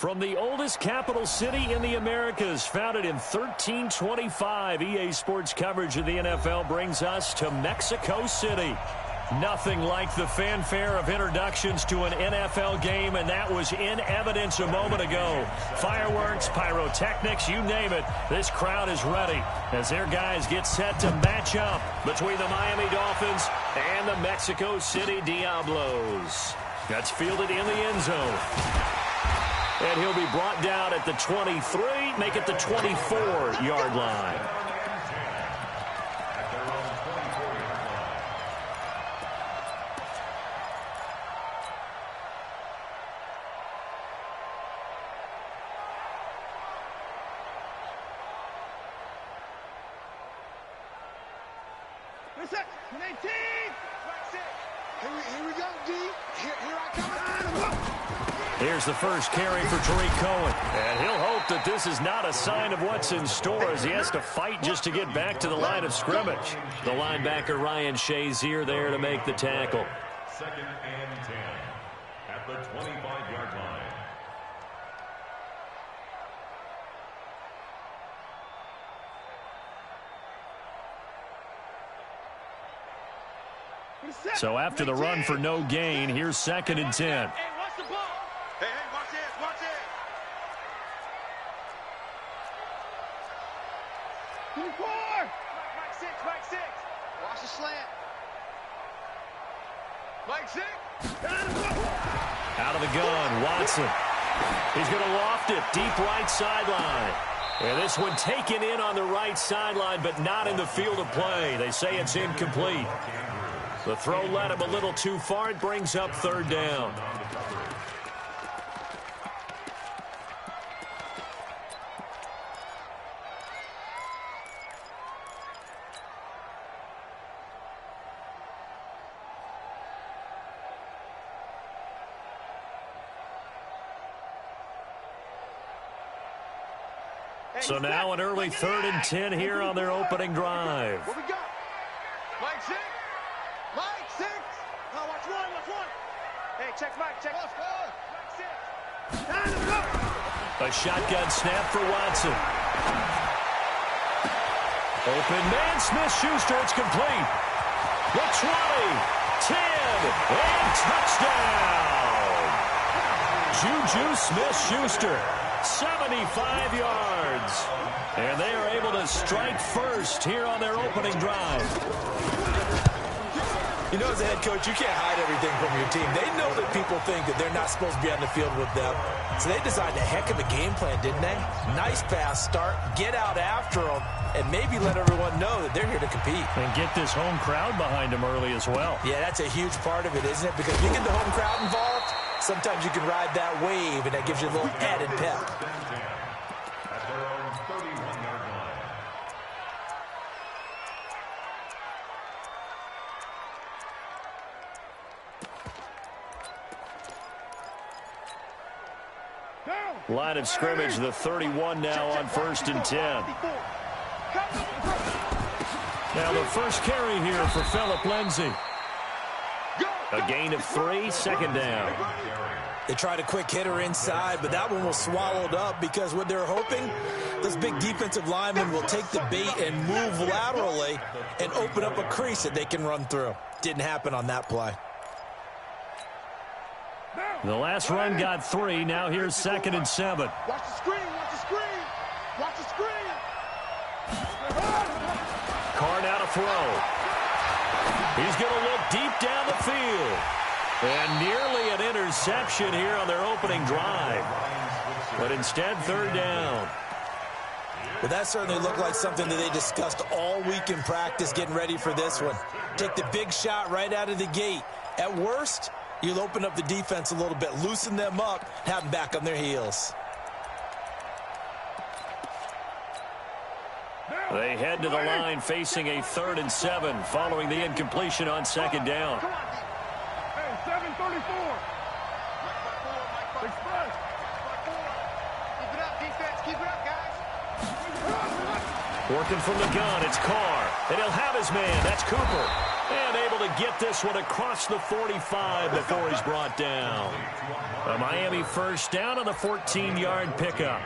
From the oldest capital city in the Americas, founded in 1325, EA Sports coverage of the NFL brings us to Mexico City. Nothing like the fanfare of introductions to an NFL game, and that was in evidence a moment ago. Fireworks, pyrotechnics, you name it. This crowd is ready as their guys get set to match up between the Miami Dolphins and the Mexico City Diablos. That's fielded in the end zone. And he'll be brought down at the 23, make it the 24-yard line. Here we go, D. Here I come. Here's the first carry for Tariq Cohen. And he'll hope that this is not a sign of what's in store as he has to fight just to get back to the line of scrimmage. The linebacker Ryan Shazier there to make the tackle. 2nd and 10 at the 25-yard line. So after the run for no gain, here's 2nd and 10. Hey, watch the ball. Hey, watch it, watch it. 24. Mike 6. Watch the slant. Mike 6. Out of the gun, Watson. He's going to loft it deep right sideline. And this one taken in on the right sideline, but not in the field of play. They say it's incomplete. The throw led him a little too far. It brings up 3rd down. So now an early 3rd and 10 here on their opening drive. What we got? Mike 6. Mike 6. No, watch one. Hey, check Mike. Mike 6. A shotgun snap for Watson. Open man, Smith-Schuster. It's complete. The 20, 10, and touchdown. Juju Smith-Schuster, 75 yards. And they are able to strike first here on their opening drive. You know, as a head coach, you can't hide everything from your team. They know that people think that they're not supposed to be on the field with them. So they designed a heck of a game plan, didn't they? Nice pass start, get out after them, and maybe let everyone know that they're here to compete. And get this home crowd behind them early as well. Yeah, that's a huge part of it, isn't it? Because if you get the home crowd involved, sometimes you can ride that wave, and that gives you a little added pep. At their own 31-yard line. Line of scrimmage, the 31 now on 1st and 10. Now the first carry here for Phillip Lindsay. A gain of 3, 2nd down. They tried a quick hitter inside, but that one was swallowed up because what they're hoping, this big defensive lineman will take the bait and move laterally and open up a crease that they can run through. Didn't happen on that play. The last run got 3. Now here's 2nd and 7. Watch the screen. Watch the screen. Carr now to throw. He's going to look deep down the field. And nearly an interception here on their opening drive. But instead, 3rd down. Well, that certainly looked like something that they discussed all week in practice getting ready for this one. Take the big shot right out of the gate. At worst, you'll open up the defense a little bit, loosen them up, have them back on their heels. They head to the line facing a 3rd and 7 following the incompletion on 2nd down. Hey, 734. Express. Keep it up, defense. Keep it up, guys. Working from the gun, it's Carr. And he'll have his man. That's Cooper. And able to get this one across the 45 before he's brought down. A Miami first down on the 14-yard pickup.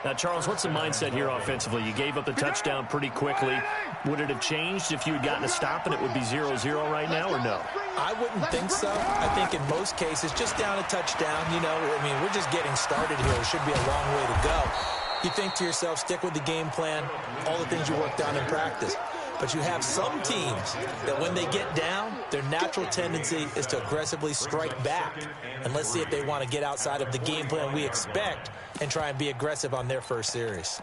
Now, Charles, what's the mindset here offensively? You gave up the touchdown pretty quickly. Would it have changed if you had gotten a stop and it would be 0-0 right now, or no? I wouldn't think so. I think in most cases, just down a touchdown, I mean, we're just getting started here. It should be a long way to go. You think to yourself, stick with the game plan, all the things you worked on in practice. But you have some teams that when they get down, their natural tendency is to aggressively strike back. And let's see if they want to get outside of the game plan we expect and try and be aggressive on their first series.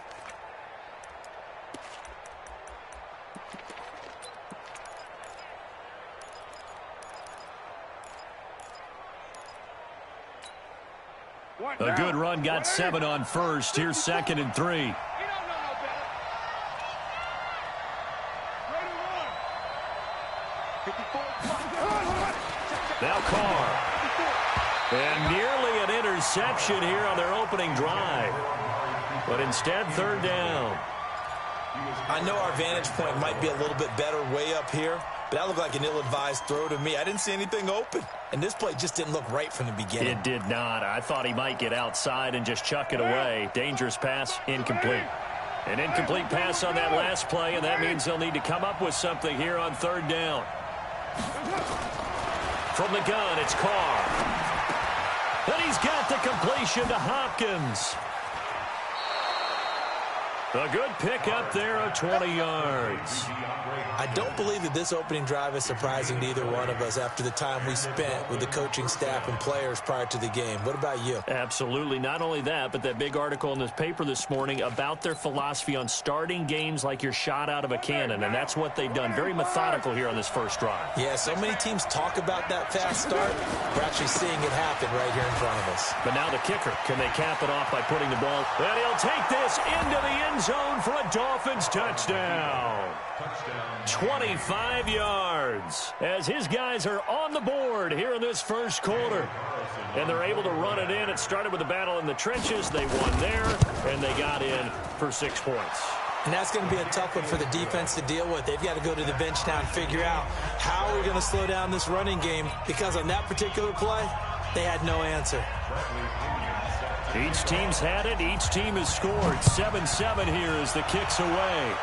A good run got 7 on first. Here's 2nd and 3. Now Carr. And nearly an interception here on their opening drive. But instead, 3rd down. I know our vantage point might be a little bit better way up here, but that looked like an ill-advised throw to me. I didn't see anything open. And this play just didn't look right from the beginning. It did not. I thought he might get outside and just chuck it away. Dangerous pass, incomplete. An incomplete pass on that last play, and that means they'll need to come up with something here on 3rd down. From the gun, it's Carr. And he's got the completion to Hopkins. A good pickup there of 20 yards. I don't believe that this opening drive is surprising to either one of us after the time we spent with the coaching staff and players prior to the game. What about you? Absolutely. Not only that, but that big article in this paper this morning about their philosophy on starting games like you're shot out of a cannon, and that's what they've done. Very methodical here on this first drive. Yeah, so many teams talk about that fast start. We're actually seeing it happen right here in front of us. But now the kicker. Can they cap it off by putting the ball? And he'll take this into the end zone for a Dolphins touchdown. 25 yards as his guys are on the board here in this first quarter. And they're able to run it in. It started with a battle in the trenches. They won there, and they got in for 6 points. And that's going to be a tough one for the defense to deal with. They've got to go to the bench now and figure out how we're going to slow down this running game, because on that particular play, they had no answer. Each team's had it. Each team has scored. 7-7 here as the kick's away.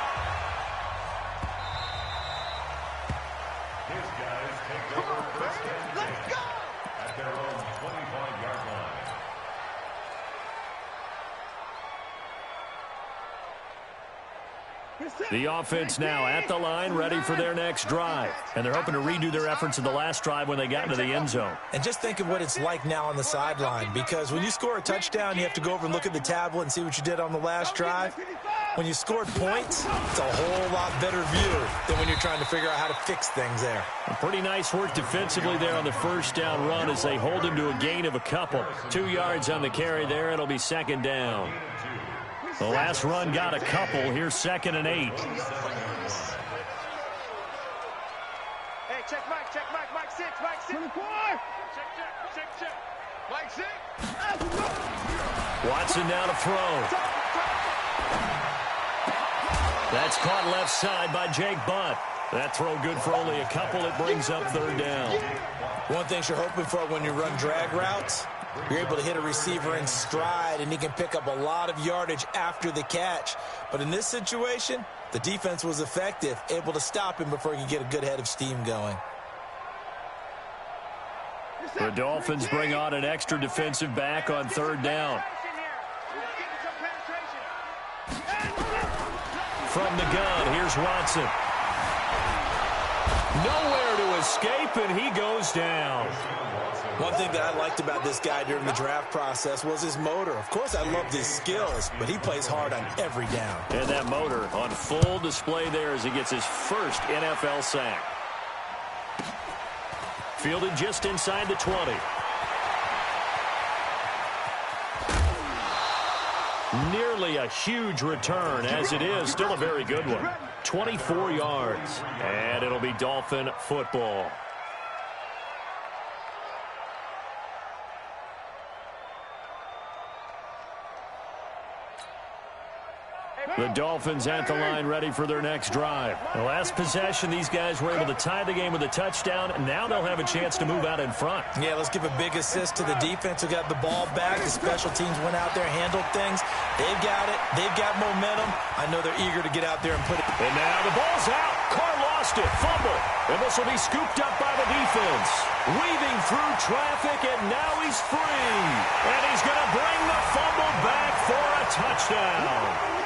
The offense now at the line, ready for their next drive. And they're hoping to redo their efforts in the last drive when they got into the end zone. And just think of what it's like now on the sideline, because when you score a touchdown, you have to go over and look at the tablet and see what you did on the last drive. When you scored points, it's a whole lot better view than when you're trying to figure out how to fix things there. Pretty nice work defensively there on the first down run as they hold him to a gain of a couple. 2 yards on the carry there. It'll be 2nd down. The last run got a couple. Here's 2nd and 8. Hey, check Mike 6, Mike 6. 24. Check. Mike 6. Watson now to throw. That's caught left side by Jake Butt. That throw good for only a couple. It brings up 3rd down. One thing you're hoping for when you run drag routes, you're able to hit a receiver in stride, and he can pick up a lot of yardage after the catch. But in this situation, the defense was effective, able to stop him before he could get a good head of steam going. The Dolphins bring on an extra defensive back on 3rd down. From the gun, here's Watson. Nowhere to escape, and he goes down. One thing that I liked about this guy during the draft process was his motor. Of course, I loved his skills, but he plays hard on every down. And that motor on full display there as he gets his first NFL sack. Fielded just inside the 20. Nearly a huge return, as it is still a very good one. 24 yards, and it'll be Dolphin football. The Dolphins at the line ready for their next drive. The last possession, these guys were able to tie the game with a touchdown, and now they'll have a chance to move out in front. Yeah, let's give a big assist to the defense who got the ball back. The special teams went out there, handled things. They've got it. They've got momentum. I know they're eager to get out there and put it. And now the ball's out. Carr lost it. Fumble. And this will be scooped up by the defense. Weaving through traffic, and now he's free. And he's going to bring the fumble back for a touchdown.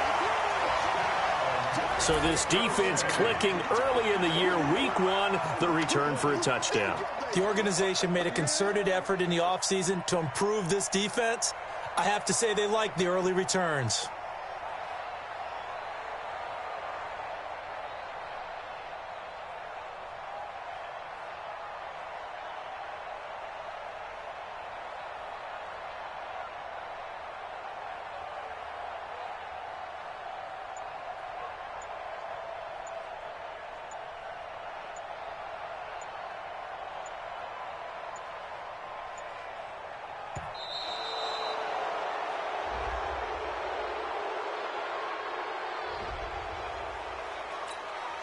So this defense clicking early in the year, week one, the return for a touchdown. The organization made a concerted effort in the offseason to improve this defense. I have to say they like the early returns.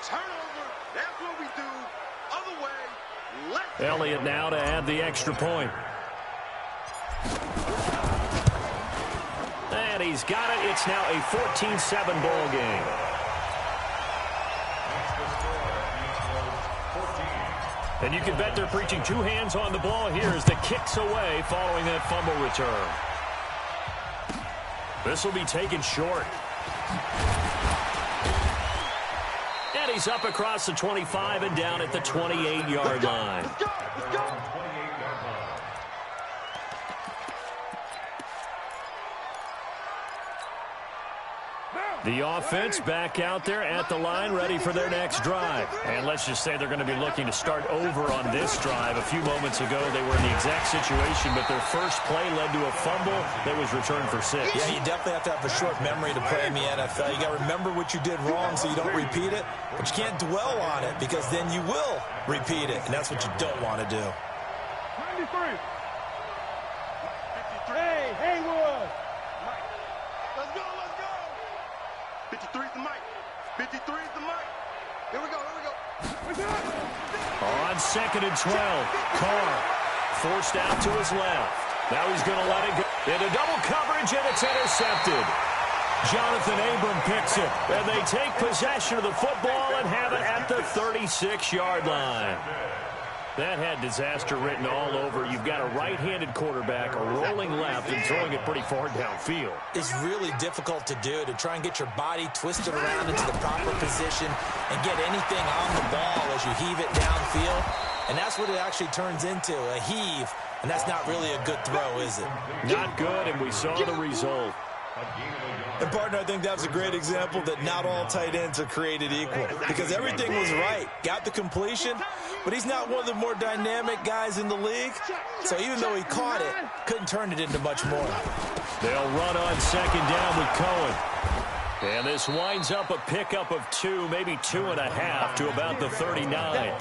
Turnover, that's what we do. Other way, let's go. Elliott now to add the extra point. And he's got it. It's now a 14-7 ball game. And you can bet they're preaching two hands on the ball here as the kick's away following that fumble return. This will be taken short. And he's up across the 25 and down at the 28-yard line. Let's go, let's go. The offense back out there at the line, ready for their next drive. And let's just say they're going to be looking to start over on this drive. A few moments ago, they were in the exact situation, but their first play led to a fumble that was returned for 6. Yeah, you definitely have to have a short memory to play in the NFL. You got to remember what you did wrong so you don't repeat it, but you can't dwell on it because then you will repeat it, and that's what you don't want to do. 93. Hey, Haywood. Let's go, let's go. 53 is the mic. 53 is the mic. Here we go, here we go. On 2nd and 12, Carr forced out to his left. Now he's going to let it go. Into double coverage, and it's intercepted. Jonathan Abram picks it, and they take possession of the football and have it at the 36-yard line. That had disaster written all over. You've got a right-handed quarterback rolling left and throwing it pretty far downfield. It's really difficult to do, to try and get your body twisted around into the proper position and get anything on the ball as you heave it downfield. And that's what it actually turns into, a heave. And that's not really a good throw, is it? Not good, and we saw the result. And, partner, I think that was a great example that not all tight ends are created equal because everything was right. Got the completion, but he's not one of the more dynamic guys in the league. So even though he caught it, couldn't turn it into much more. They'll run on 2nd down with Cohen. And this winds up a pickup of 2, maybe 2.5 to about the 39.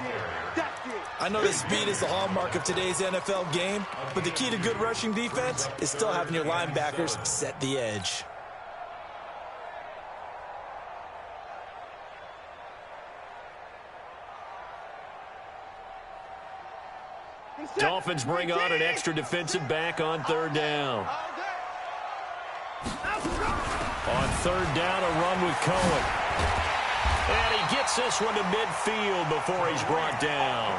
I know that speed is the hallmark of today's NFL game, but the key to good rushing defense is still having your linebackers set the edge. Dolphins bring on an extra defensive back on 3rd down. On 3rd down, a run with Cohen. And he gets this one to midfield before he's brought down.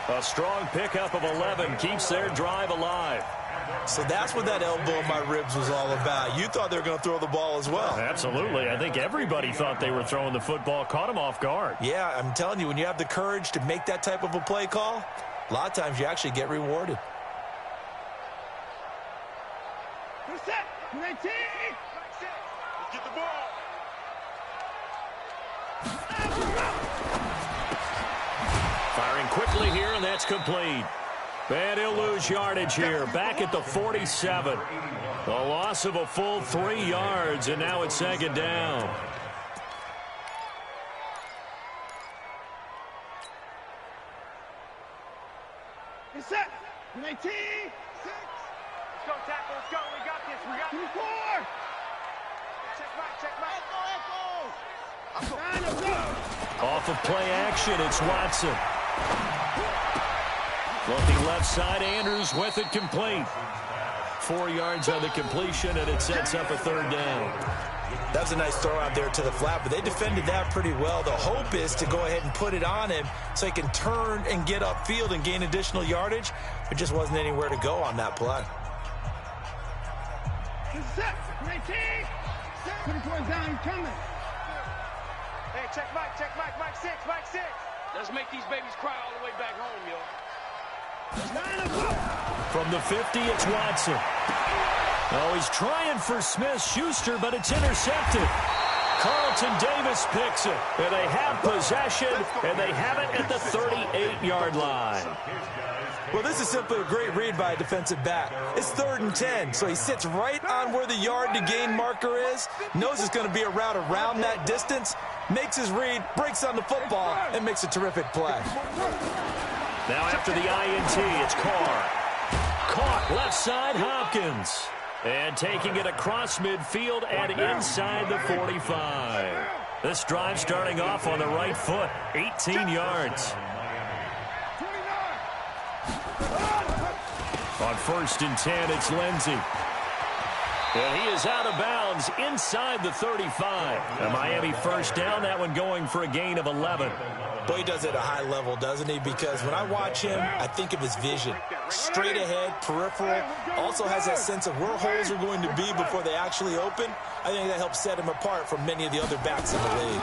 A strong pickup of 11 keeps their drive alive. So that's what that elbow in my ribs was all about. You thought they were going to throw the ball as well. Absolutely. I think everybody thought they were throwing the football, caught him off guard. Yeah, I'm telling you, when you have the courage to make that type of a play call, a lot of times you actually get rewarded. Set. 19. Let's get the ball. Firing quickly here, and that's complete. And he'll lose yardage here. Back at the 47. The loss of a full 3 yards, and now it's 2nd down. Set. 19. 6. Let's go, tackle. Let's go. We got this. We got this. 4. Check Off of play action, it's Watson. Looking left side, Andrews with it complete. 4 yards on the completion, and it sets up a third down. That was a nice throw out there to the flat, but they defended that pretty well. The hope is to go ahead and put it on him so he can turn and get upfield and gain additional yardage. There just wasn't anywhere to go on that play. Down, coming. Hey, check Mike 6. Let's make these babies cry all the way back home, yo. From the 50, it's Watson. Oh, he's trying for Smith-Schuster, but it's intercepted. Carlton Davis picks it, and they have possession, and they have it at the 38-yard line. Well, this is simply a great read by a defensive back. It's 3rd and 10, so he sits right on where the yard-to-gain marker is, knows it's going to be a route around that distance, makes his read, breaks on the football, and makes a terrific play. Now after the INT, it's Carr. Caught left side, Hopkins. And taking it across midfield and inside the 45. This drive starting off on the right foot, 18 yards. On 1st and 10, it's Lindsey. And he is out of bounds inside the 35. A Miami first down, that one going for a gain of 11. Boy, he does it at a high level, doesn't he? Because when I watch him, I think of his vision. Straight ahead, peripheral, also has that sense of where holes are going to be before they actually open. I think that helps set him apart from many of the other backs in the league.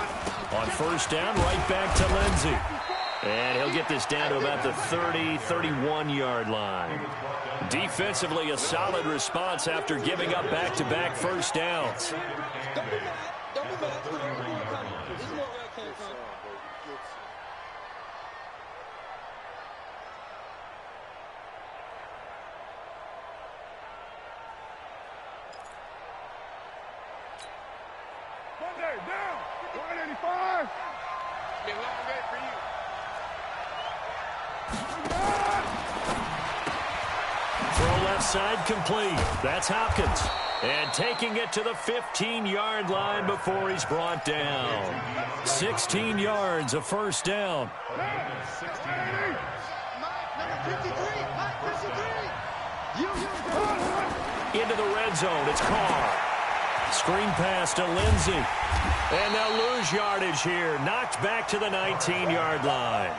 On 1st down, right back to Lindsey. And he'll get this down to about the 30, 31-yard line. Defensively, a solid response after giving up back-to-back first downs. Monday, down. 185. Been a long day for you. Throw left side complete. That's Hopkins. And taking it to the 15-yard line before he's brought down. 16 yards, a first down. Into the red zone, it's Carr. Screen pass to Lindsey. And they'll lose yardage here. Knocked back to the 19-yard line.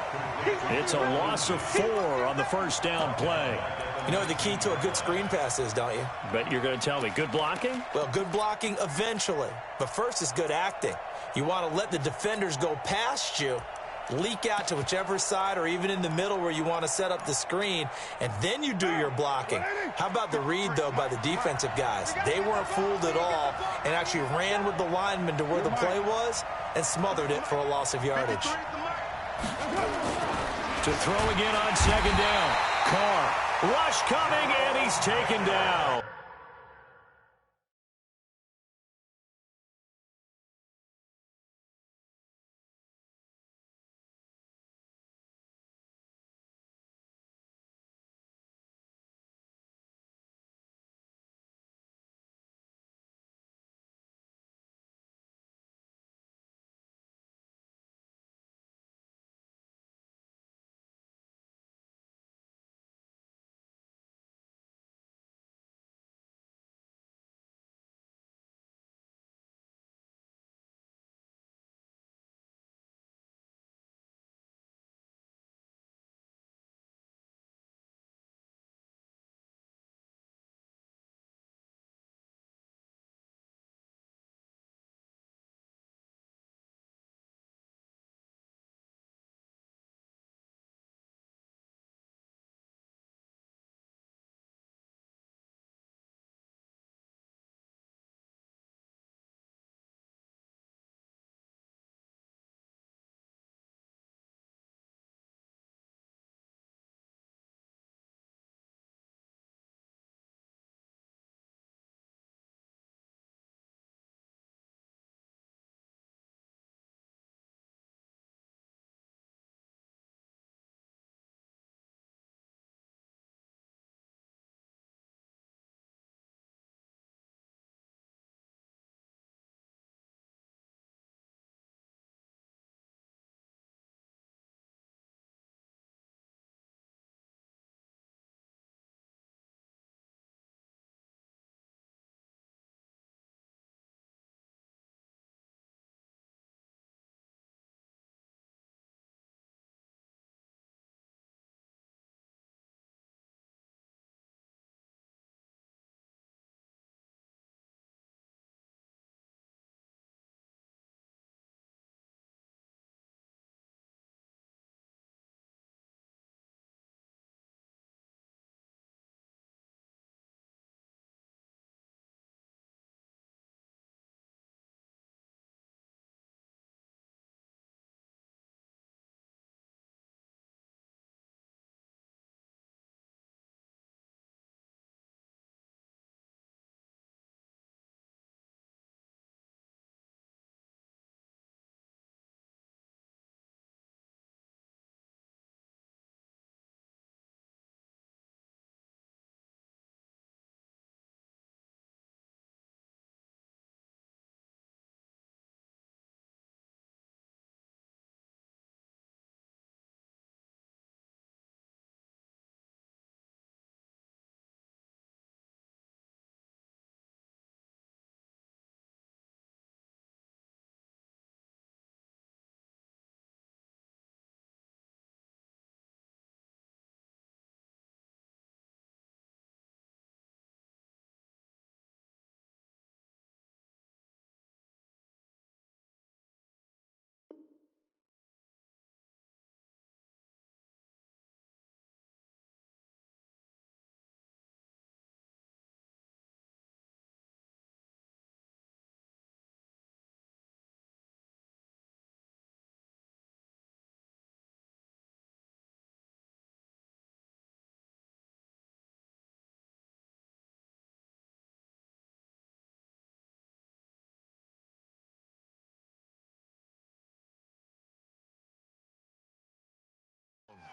It's a loss of 4 on the first down play. You know what the key to a good screen pass is, don't you? Bet you're going to tell me. Good blocking? Well, good blocking eventually. But first is good acting. You want to let the defenders go past you, leak out to whichever side or even in the middle where you want to set up the screen, and then you do your blocking. How about the read, though, by the defensive guys? They weren't fooled at all and actually ran with the lineman to where the play was and smothered it for a loss of yardage. To throw again on 2nd down. Carr. Rush coming, and he's taken down.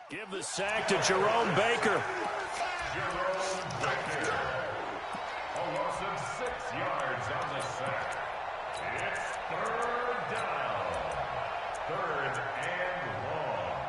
Give the sack to Jerome Baker. Jerome Baker. A loss of 6 yards on the sack. It's third down. Third and long.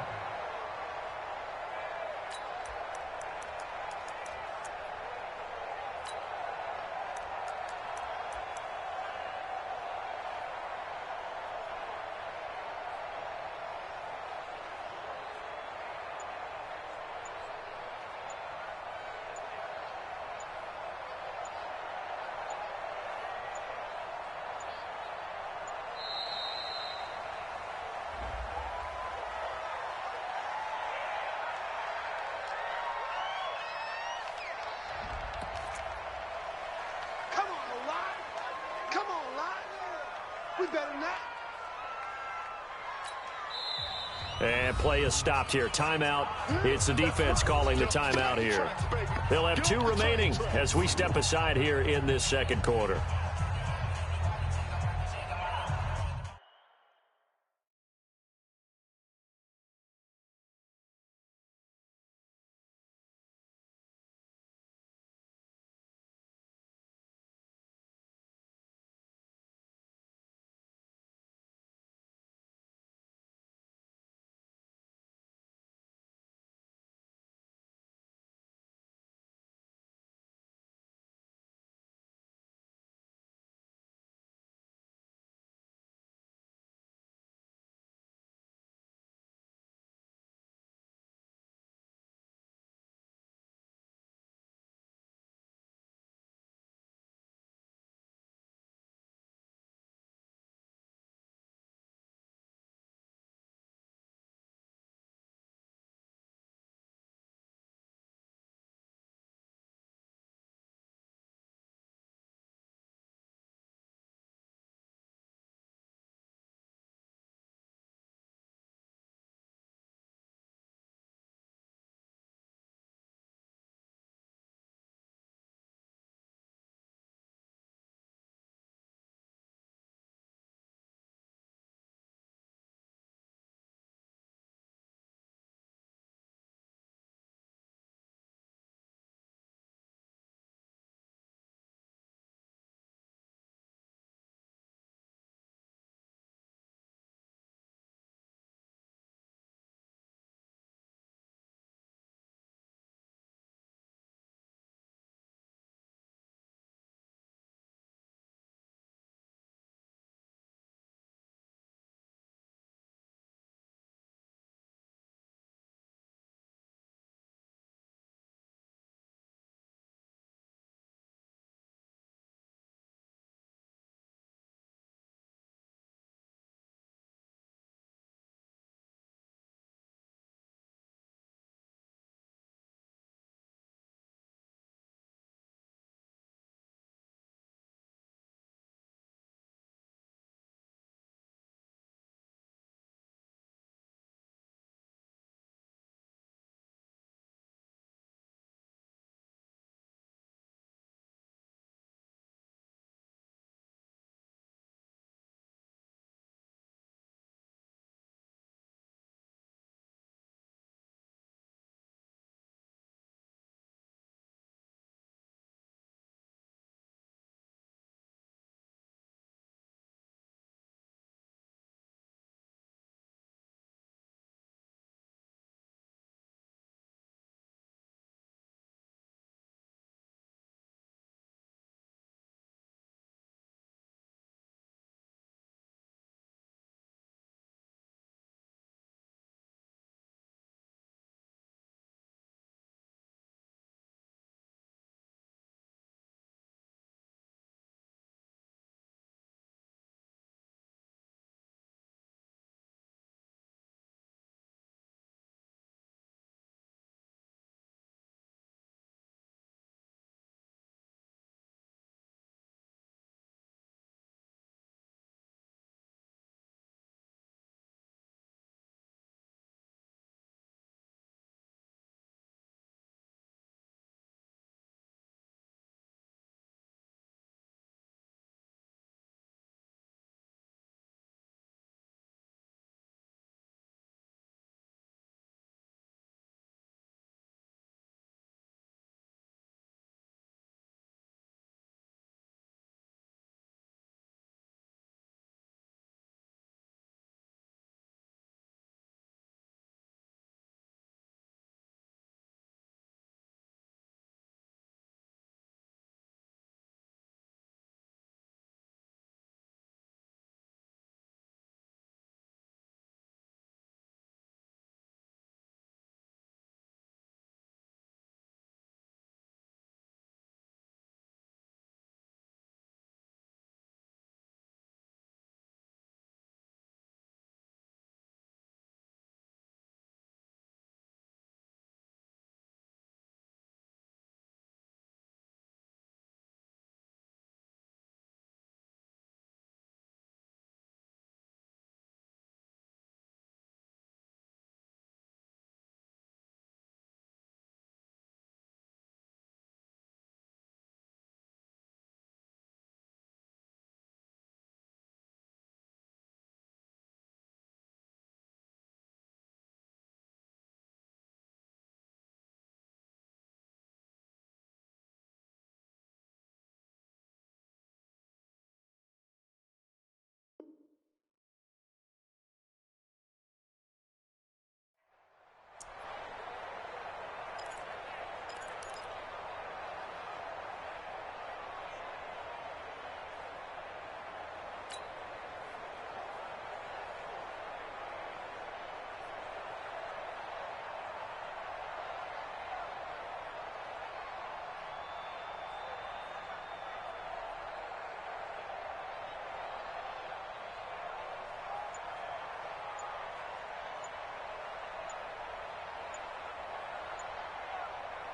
We better not. And play is stopped here. Timeout. It's the defense calling the timeout here. They'll have 2 remaining as we step aside here in this second quarter.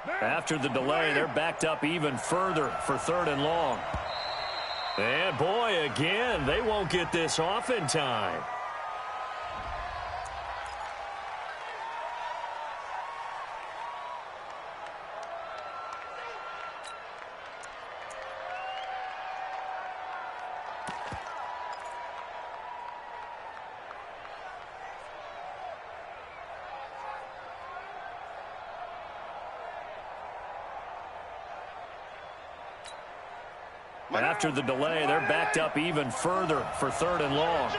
After the delay, they're backed up even further for 3rd and long. And boy, again, they won't get this off in time. After the delay, they're backed up even further for 3rd and long.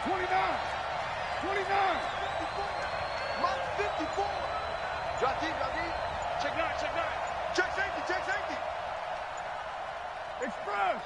29. Mike 54. Drop deep. Check 9. Check safety. Express.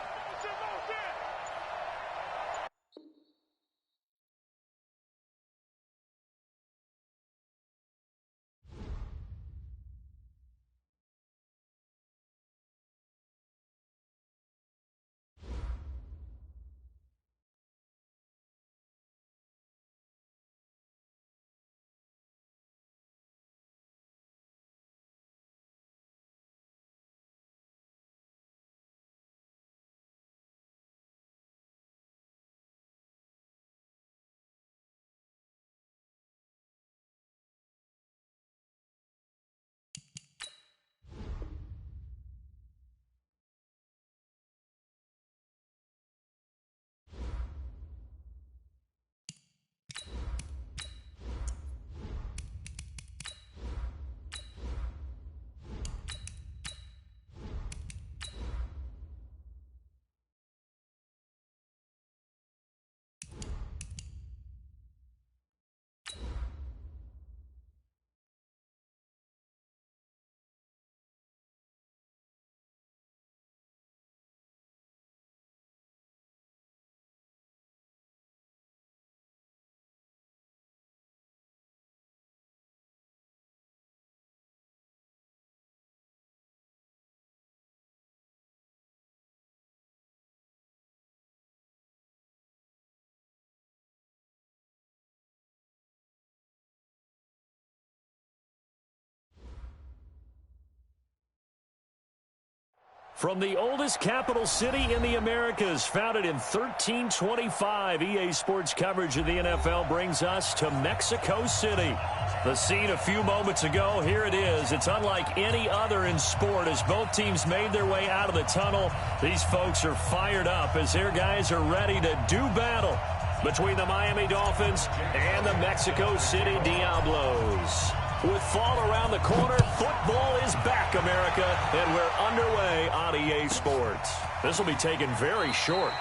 From the oldest capital city in the Americas, founded in 1325, EA Sports coverage of the NFL brings us to Mexico City. The scene a few moments ago, here it is. It's unlike any other in sport as both teams made their way out of the tunnel. These folks are fired up as their guys are ready to do battle between the Miami Dolphins and the Mexico City Diablos. With fall around the corner, football is back, America, and we're underway on EA Sports. This will be taken very short.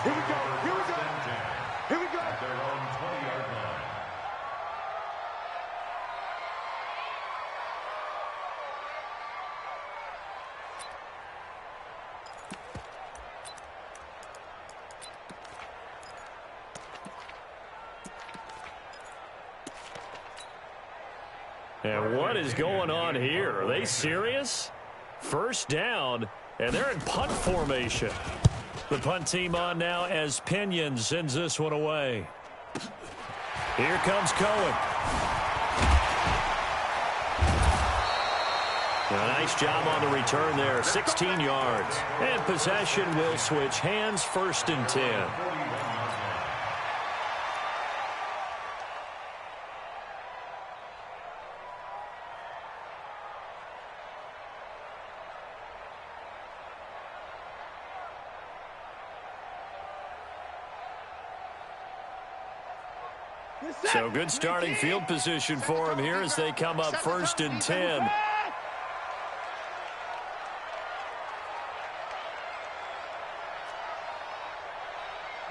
Here we go. At their own 20-yard line. And what is going on here? Are they serious? First down, and they're in punt formation. The punt team on now as Pinion sends this one away. Here comes Cohen. A nice job on the return there, 16 yards. And possession will switch hands, 1st and 10. So good starting field position for him here as they come up 1st and 10.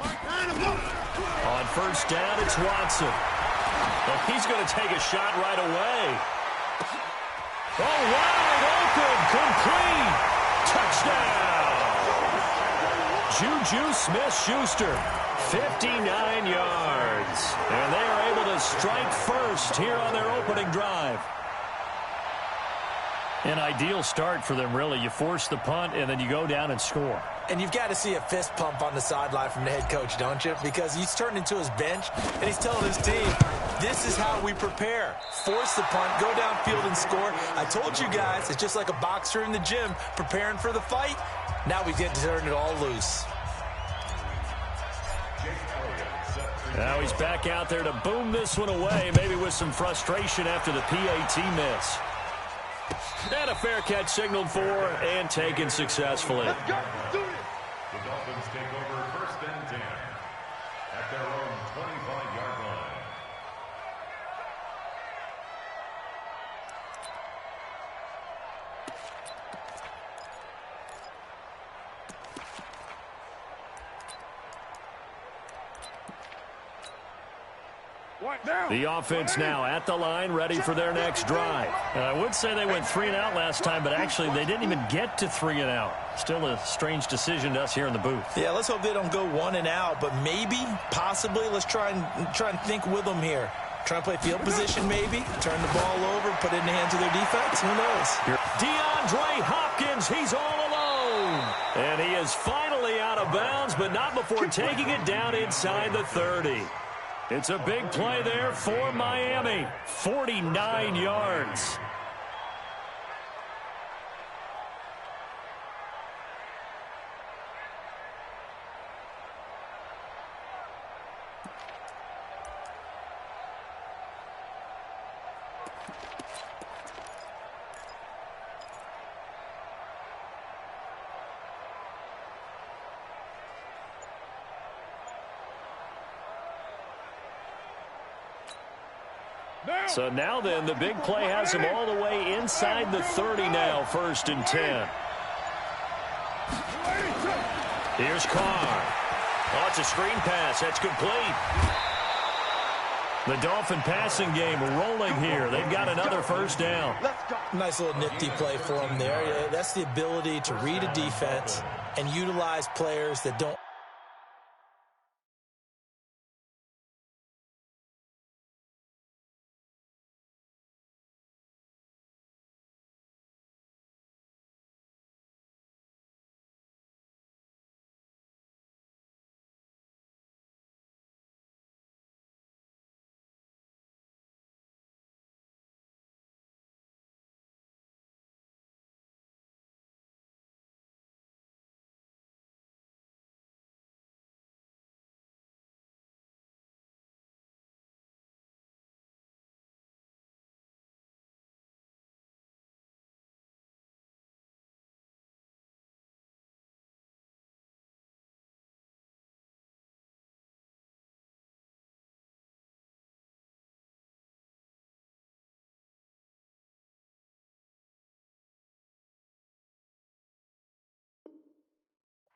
On 1st down, it's Watson. Well, he's going to take a shot right away. Oh, wide open, complete. Touchdown. Juju Smith-Schuster, 59 yards. And they are able to strike first here on their opening drive. An ideal start for them, really. You force the punt, and then you go down and score. And you've got to see a fist pump on the sideline from the head coach, don't you? Because he's turned into his bench, and he's telling his team, this This is how we prepare. Force the punt, go downfield and score. I told you guys, it's just like a boxer in the gym preparing for the fight. Now we get to turn it all loose. Now he's back out there to boom this one away, maybe with some frustration after the PAT miss. And a fair catch signaled for and taken successfully. Let's go. Do it. The Dolphins take over 1st and 10 at their own 25-yard line. The offense now at the line, ready for their next drive. And I would say they went 3 and out last time, but actually they didn't even get to 3 and out. Still a strange decision to us here in the booth. Yeah, let's hope they don't go 1 and out, but maybe, possibly, let's try and think with them here. Try and play field position maybe, turn the ball over, put it in the hands of their defense. Who knows? DeAndre Hopkins, he's all alone. And he is finally out of bounds, but not before taking it down inside the 30. It's a big play there for Miami. 49 yards. So now then, the big play has him all the way inside the 30 now, 1st and 10. Here's Carr. Oh, it's a screen pass. That's complete. The Dolphin passing game rolling here. They've got another 1st down. Nice little nifty play for them there. Yeah, that's the ability to read a defense and utilize players that don't.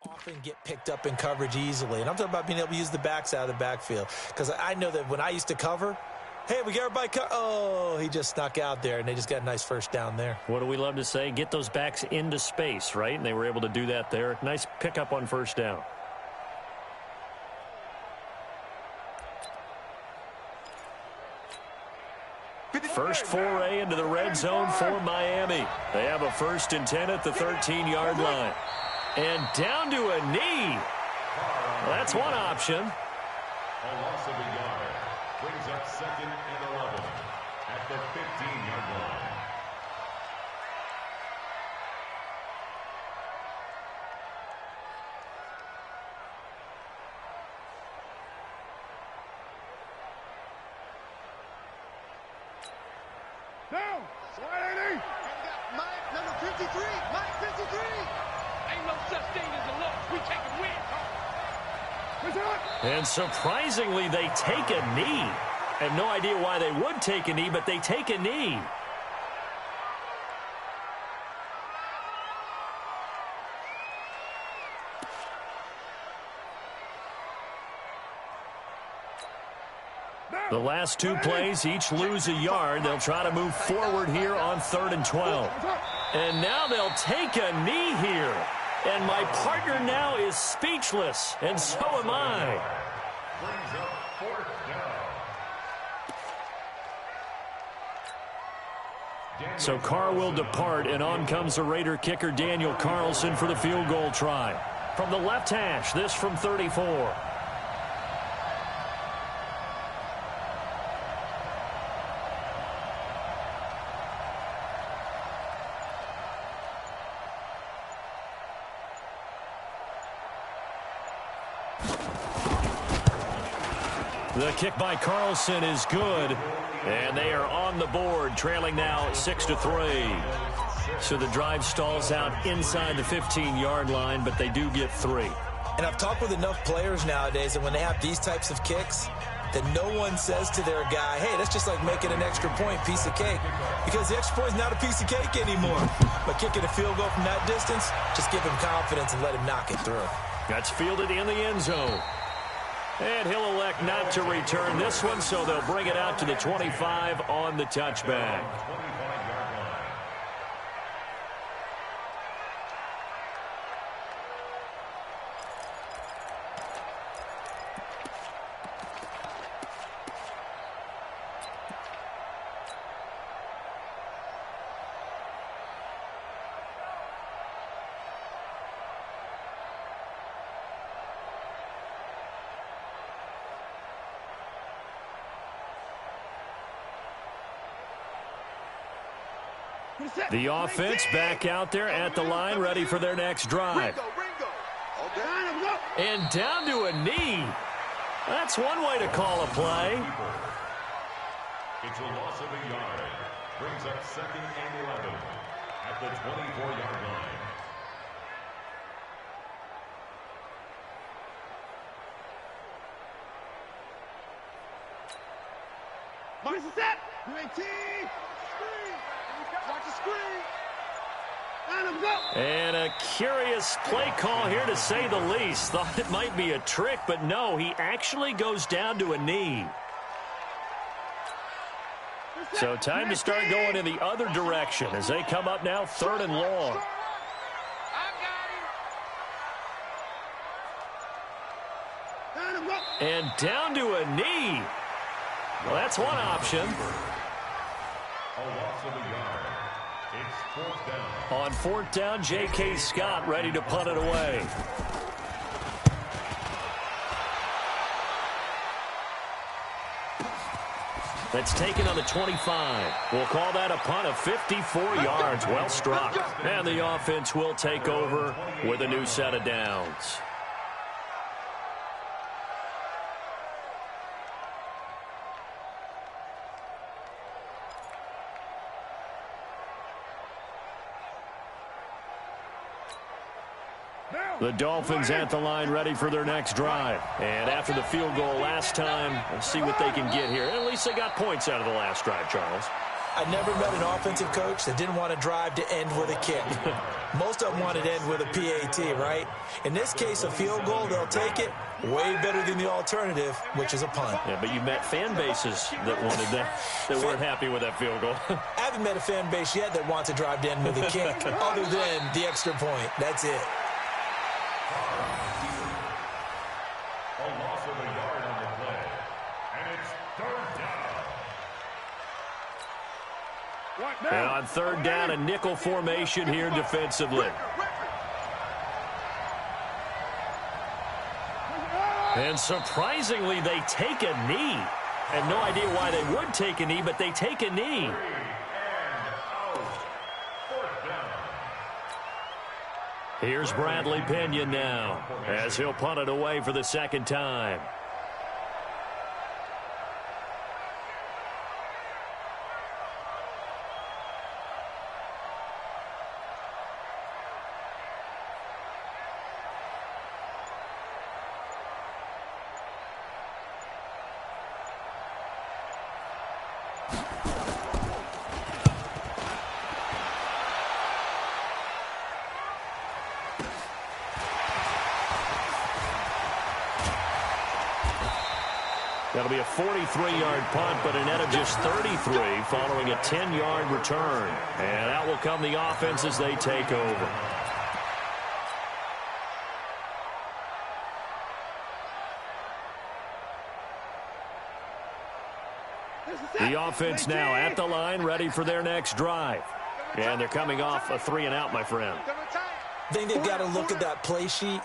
Often get picked up in coverage easily. And I'm talking about being able to use the backs out of the backfield. Because I know that when I used to cover, hey, we got everybody oh, he just snuck out there, and they just got a nice 1st down there. What do we love to say? Get those backs into space, right? And they were able to do that there. Nice pickup on 1st down. First foray into the red zone for Miami. They have a 1st and 10 at the 13-yard line. And down to a knee. Well, that's one option. A loss of a yard brings up 2nd and 11 at the 15-yard line. Down. Slide 80. Mike, number 53. Mike, 53. Ain't no such thing as a loss. We take a win. And surprisingly, they take a knee. I have no idea why they would take a knee, but they take a knee. The last 2 plays each lose a yard. They'll try to move forward here on 3rd and 12. And now they'll take a knee here. And my partner now is speechless, and so am I. Brings up 4th down. So Carr will depart, and on comes the Raider kicker Daniel Carlson for the field goal try. From the left hash, this from 34. The kick by Carlson is good. And they are on the board, trailing now 6-3. So the drive stalls out inside the 15-yard line, but they do get 3. And I've talked with enough players nowadays that when they have these types of kicks, that no one says to their guy, hey, that's just like making an extra point, piece of cake. Because the extra point is not a piece of cake anymore. But kicking a field goal from that distance, just give him confidence and let him knock it through. That's fielded in the end zone. And he'll elect not to return this one, so they'll bring it out to the 25 on the touchback. The offense back out there at the line, ready for their next drive. And down to a knee. That's one way to call a play. It's a loss of a yard. Brings up 2nd and 11 at the 24-yard line. Mark the set. UAT. Watch the screen. Let him go. And a curious play call here, to say the least. Thought it might be a trick, but no, he actually goes down to a knee. So time to start going in the other direction as they come up now 3rd and long. And down to a knee. Well, that's one option. A loss of a yard. It's 4th down. On 4th down, J.K. Scott ready to punt it away. That's taken on the 25. We'll call that a punt of 54 yards. Well struck. And the offense will take over with a new set of downs. The Dolphins at the line, ready for their next drive. And after the field goal last time, we'll see what they can get here. At least they got points out of the last drive, Charles. I never met an offensive coach that didn't want a drive to end with a kick. Most of them wanted to end with a PAT, right? In this case, a field goal, they'll take it. Way better than the alternative, which is a punt. Yeah, but you met fan bases that wanted that, that weren't happy with that field goal. I haven't met a fan base yet that wants a drive to end with a kick, other than the extra point. That's it. A loss of a yard on the play. And it's 3rd down. And on 3rd down, a nickel formation here defensively. And surprisingly, they take a knee. I had no idea why they would take a knee, but they take a knee. Here's Bradley Pinion now as he'll punt it away for the 2nd time. That'll be a 43-yard punt, but a net of just 33 following a 10-yard return. And out will come the offense as they take over. The offense now at the line, ready for their next drive. And they're coming off a 3-and-out, my friend. I think they've got to look at that play sheet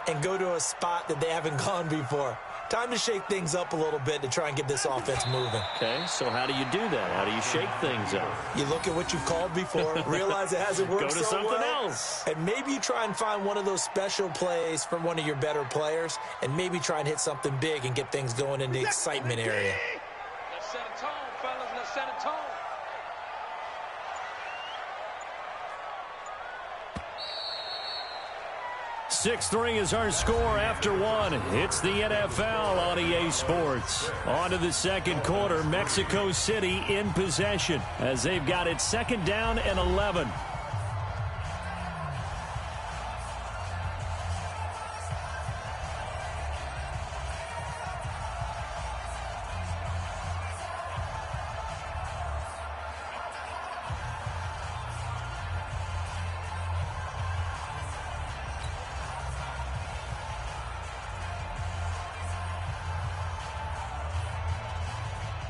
and go to a spot that they haven't gone before. Time to shake things up a little bit to try and get this offense moving. Okay, so how do you do that? How do you shake things up? You look at what you've called before, realize it hasn't worked Go to so something well, else. and maybe you try and find one of those special plays from one of your better players, and maybe try and hit something big and get things going in the excitement area. Let's set a tone, fellas. Let's set a tone. Six-3 is our score after one. It's the NFL on EA Sports. On to the second quarter. Mexico City in possession as they've got it second down and 11.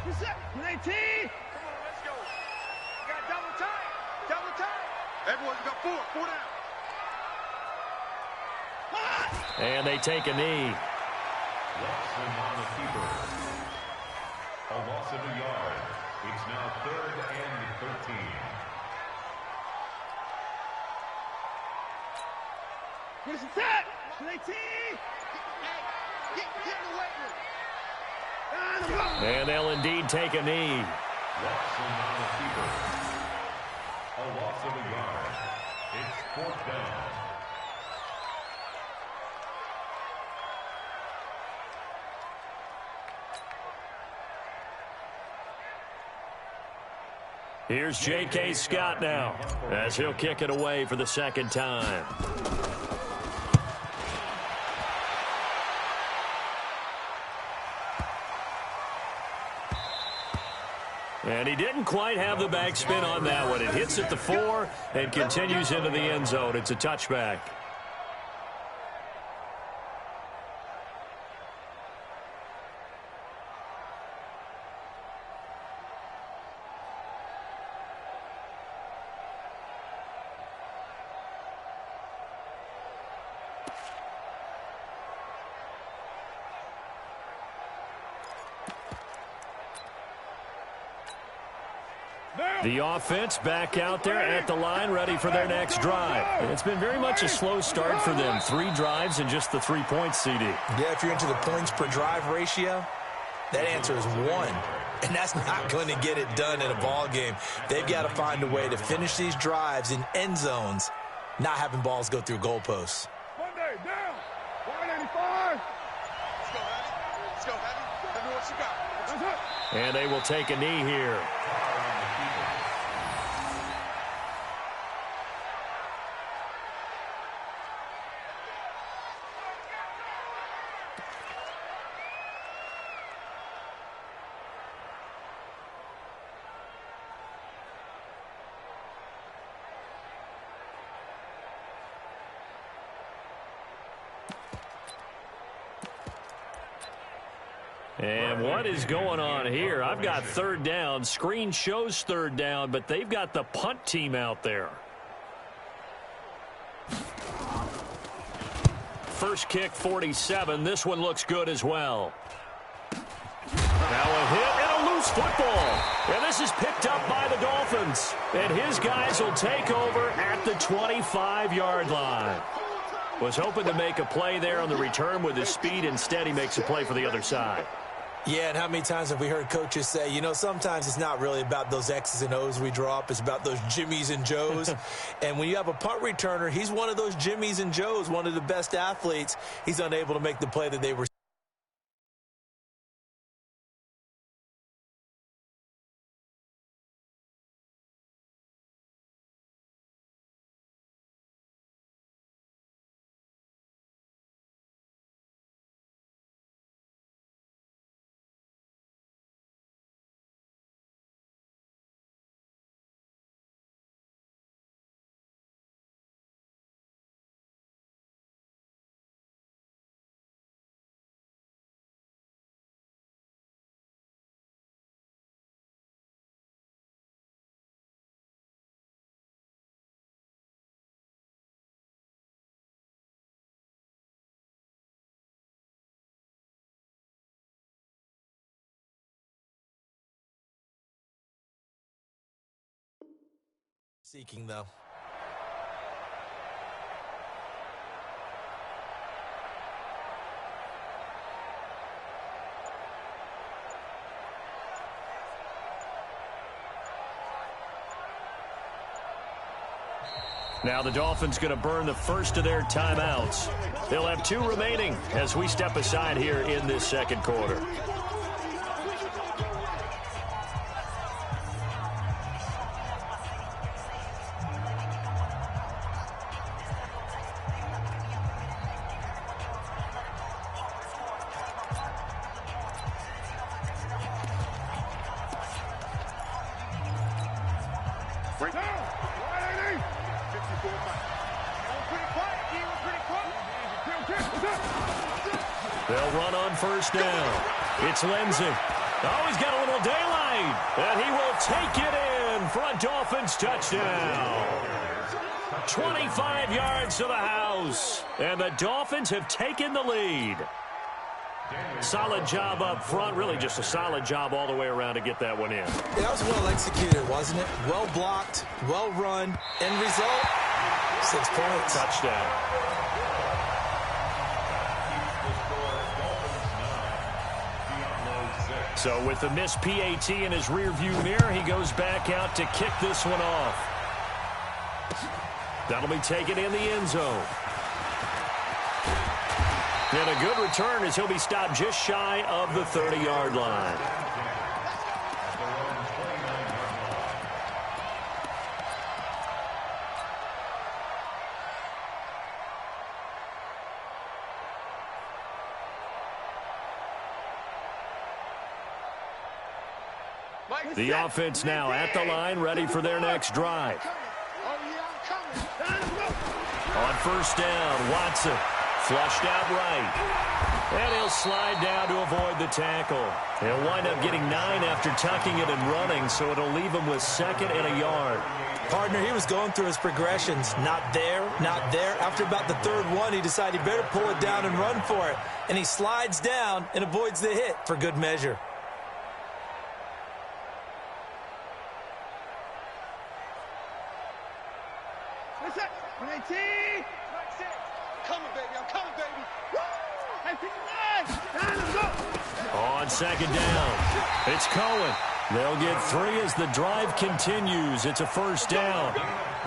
Reset. 19. Come on, let's go. You got double time. Double time. Everyone's got four. Four down. And they take a knee. Watson on the keeper. A loss of a yard. It's now 3rd and 13. Here's the set. 19. Get in the weight room. And they'll indeed take a knee. Watson on the keeper. A loss of a yard. It's 4th down. Here's J.K. Scott now as he'll kick it away for the second time. And he didn't quite have the backspin on that one. It hits at the 4 and continues into the end zone. It's a touchback. The offense back out there at the line, ready for their next drive. And it's been very much a slow start for them. 3 drives and just the 3 points, CD. Yeah, if you're into the points per drive ratio, that answer is 1. And that's not going to get it done in a ball game. They've got to find a way to finish these drives in end zones, not having balls go through goalposts. Monday, down. 185. Let's go, Hattie. Let's go, Hattie. Tell me what you got. That's it. And they will take a knee here. And what is going on here? I've got 3rd down. Screen shows 3rd down, but they've got the punt team out there. First kick, 47. This one looks good as well. Now a hit and a loose football. And this is picked up by the Dolphins. And his guys will take over at the 25-yard line. Was hoping to make a play there on the return with his speed. Instead, he makes a play for the other side. Yeah, and how many times have we heard coaches say, you know, sometimes it's not really about those X's and O's we draw up. It's about those Jimmies and Joes. And when you have a punt returner, he's one of those Jimmies and Joes, one of the best athletes. He's unable to make the play that they were seeking, though. Now the Dolphins going to burn the first of their timeouts. They'll have 2 remaining as we step aside here in this second quarter. They'll run on first down. It's Lindsey. Oh, he's got a little daylight. And he will take it in for a Dolphins touchdown. 25 yards to the house. And the Dolphins have taken the lead. Solid job up front. Really just a solid job all the way around to get that one in. Yeah, that was well executed, wasn't it? Well blocked, well run. End result, 6 points. Touchdown. So with the missed PAT in his rearview mirror, he goes back out to kick this one off. That'll be taken in the end zone. And a good return as he'll be stopped just shy of the 30-yard line. The offense now at the line, ready for their next drive. On first down, Watson flushed out right. And he'll slide down to avoid the tackle. He'll wind up getting 9 after tucking it and running, so it'll leave him with 2nd and a yard. Partner, he was going through his progressions. Not there, not there. After about the 3rd one, he decided he better pull it down and run for it. And he slides down and avoids the hit for good measure. On second down, it's Cohen. They'll get 3 as the drive continues. It's a first down.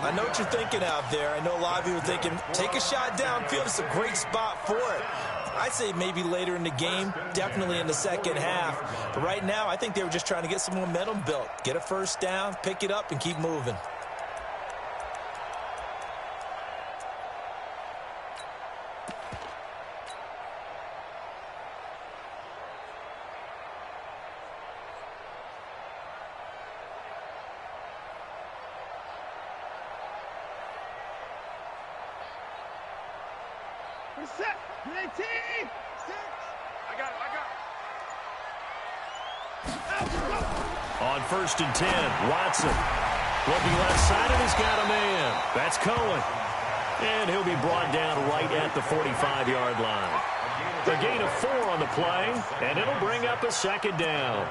I know what you're thinking out there. I know a lot of you are thinking, take a shot downfield. It's a great spot for it. I'd say maybe later in the game, definitely in the second half. But right now, I think they were just trying to get some momentum built. Get a first down, pick it up, and keep moving. On first and 10, Watson looking left side, and he's got a man. That's Cohen. And he'll be brought down right at the 45-yard line. A gain of 4 on the play, and it'll bring up a second down.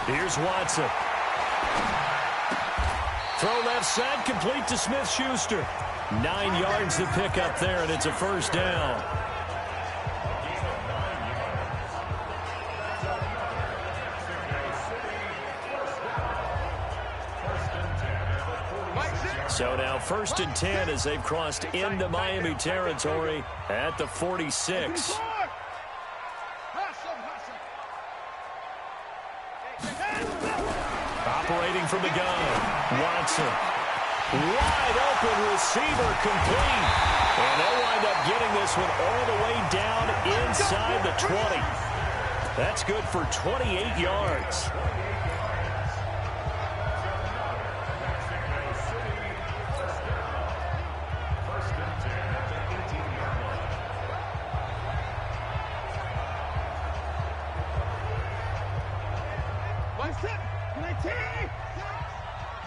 Here's Watson. Throw left side, complete to Smith-Schuster. 9 yards to pick up there, and it's a first down. So now first and 10 as they've crossed into Miami territory at the 46. Operating from the gun, Watson. Wide open receiver, complete. And they'll wind up getting this one all the way down inside the 20. That's good for 28 yards.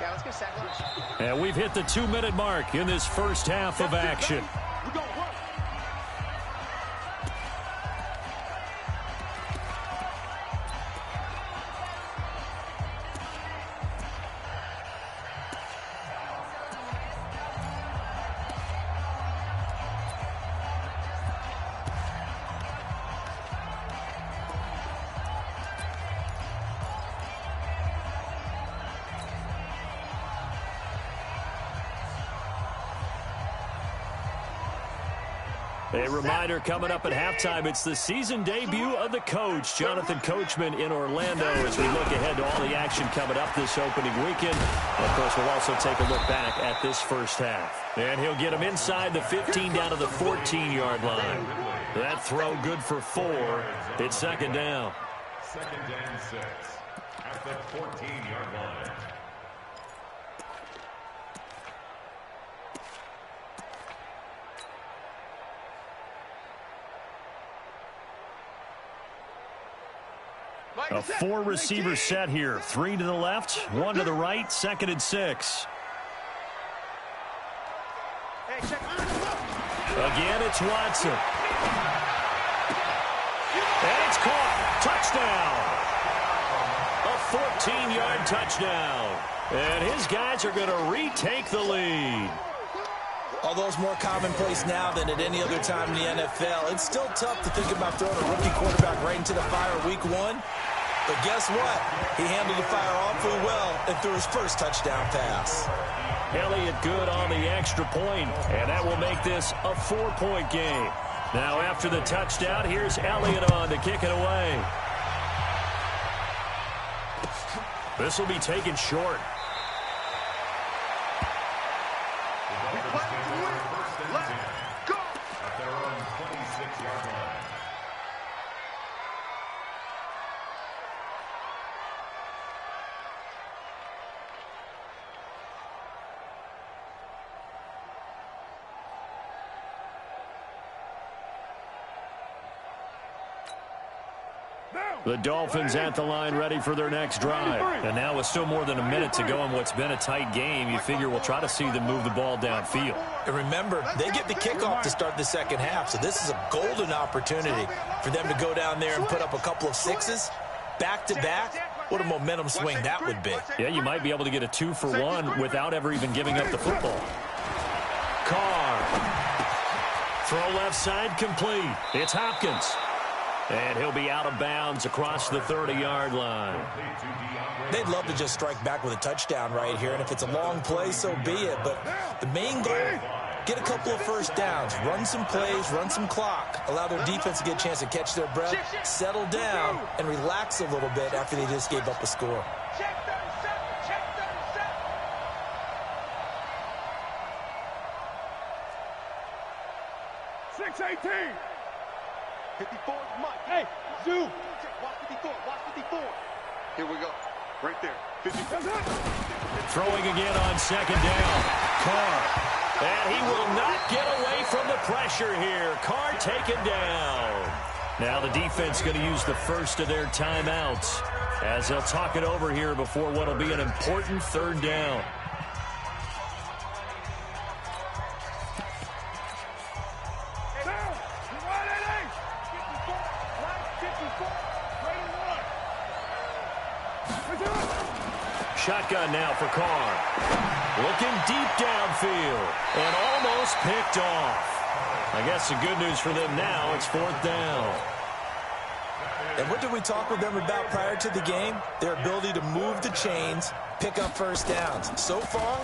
Yeah, let's get sack lunch. And we've hit the 2-minute mark in this first half of action. We're going to work. A reminder coming up at halftime, it's the season debut of the coach, Jonathan Coachman in Orlando, as we look ahead to all the action coming up this opening weekend. And of course, we'll also take a look back at this first half. And he'll get him inside the 15 down to the 14-yard line. That throw good for 4. It's second down. Second and 6 at the 14-yard line. A 4-receiver set here. 3 to the left, 1 to the right, second and 6. Again, it's Watson. And it's caught. Touchdown. A 14-yard touchdown. And his guys are going to retake the lead. Although it's more commonplace now than at any other time in the NFL, it's still tough to think about throwing a rookie quarterback right into the fire week 1. But guess what? He handled the fire awfully well and threw his first touchdown pass. Elliott good on the extra point, and that will make this a 4-point game. Now after the touchdown, here's Elliott on to kick it away. This will be taken short. At their own 26-yard line. The Dolphins at the line ready for their next drive. And now with still more than a minute to go in what's been a tight game, you figure we'll try to see them move the ball downfield. And remember, they get the kickoff to start the second half, so this is a golden opportunity for them to go down there and put up a couple of 6s back-to-back. What a momentum swing that would be. Yeah, you might be able to get a 2-for-1 without ever even giving up the football. Carr. Throw left side complete. It's Hopkins. And he'll be out of bounds across the 30-yard line. They'd love to just strike back with a touchdown right here, and if it's a long play, so be it. But the main goal, get a couple of first downs, run some plays, run some clock, allow their defense to get a chance to catch their breath, settle down, and relax a little bit after they just gave up a score. Check 37. 6-18. 54 is Mike. Hey, Zoo. Watch 54. Watch 54. Here we go. Right there. 54. Throwing again on second down. Carr. And he will not get away from the pressure here. Carr taken down. Now the defense going to use the first of their timeouts as they'll talk it over here before what will be an important third down. Shotgun now for Carr. Looking deep downfield and almost picked off. I guess the good news for them now, it's 4th down. And what did we talk with them about prior to the game? Their ability to move the chains, pick up first downs. So far,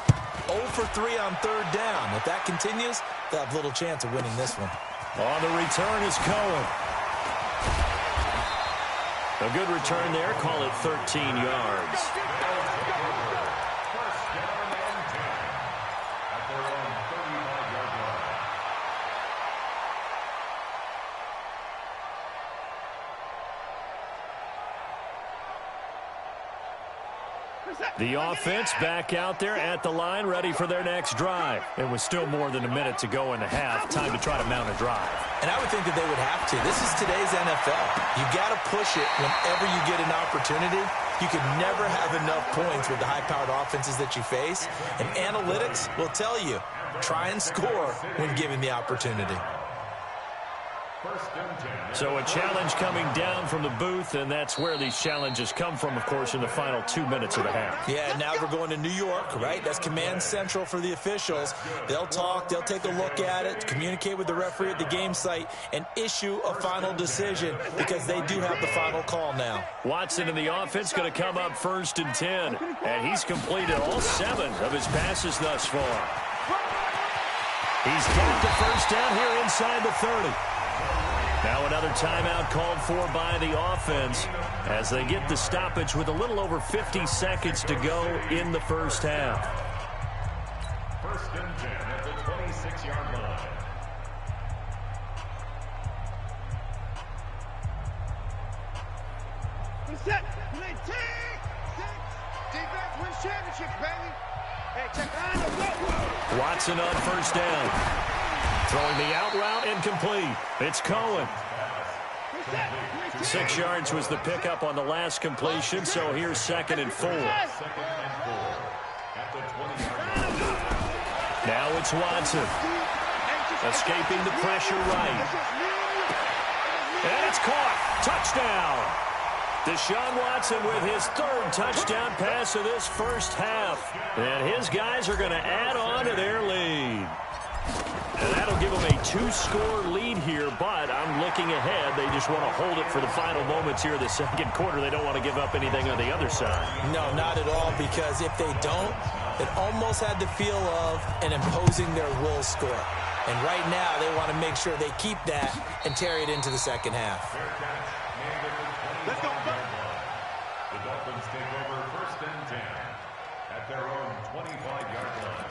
0 for 3 on third down. If that continues, they'll have little chance of winning this one. On the return is Cohen. A good return there, call it 13 yards. The offense back out there at the line, ready for their next drive. It was still more than a minute to go in the half. Time to try to mount a drive. And I would think that they would have to. This is today's NFL. You've got to push it whenever you get an opportunity. You can never have enough points with the high-powered offenses that you face. And analytics will tell you, try and score when given the opportunity. So a challenge coming down from the booth, and that's where these challenges come from, of course, in the final 2 minutes of the half. Yeah, now we're going to New York, right? That's command central for the officials. They'll talk, they'll take a look at it, communicate with the referee at the game site, and issue a final decision because they do have the final call now. Watson in the offense going to come up 1st and 10, and he's completed all 7 of his passes thus far. He's got the first down here inside the 30. Now another timeout called for by the offense as they get the stoppage with a little over 50 seconds to go in the first half. 1st and 10 at the 26-yard line. Set. Play 10. 6. Defense wins championships, baby. Hey, check on. Watson on first down. Throwing the out route incomplete. It's Cohen. 6 yards was the pickup on the last completion, so here's 2nd and 4. Now it's Watson. Escaping the pressure right. And it's caught. Touchdown. Deshaun Watson with his 3rd touchdown pass of this first half. And his guys are going to add on to their lead. And that'll give them a 2-score lead here, but I'm looking ahead. They just want to hold it for the final moments here of the 2nd quarter. They don't want to give up anything on the other side. No, not at all, because if they don't, it almost had the feel of an imposing their will score. And right now, they want to make sure they keep that and carry it into the 2nd half. Let's go. The Dolphins take over 1st and 10 at their own 25-yard line.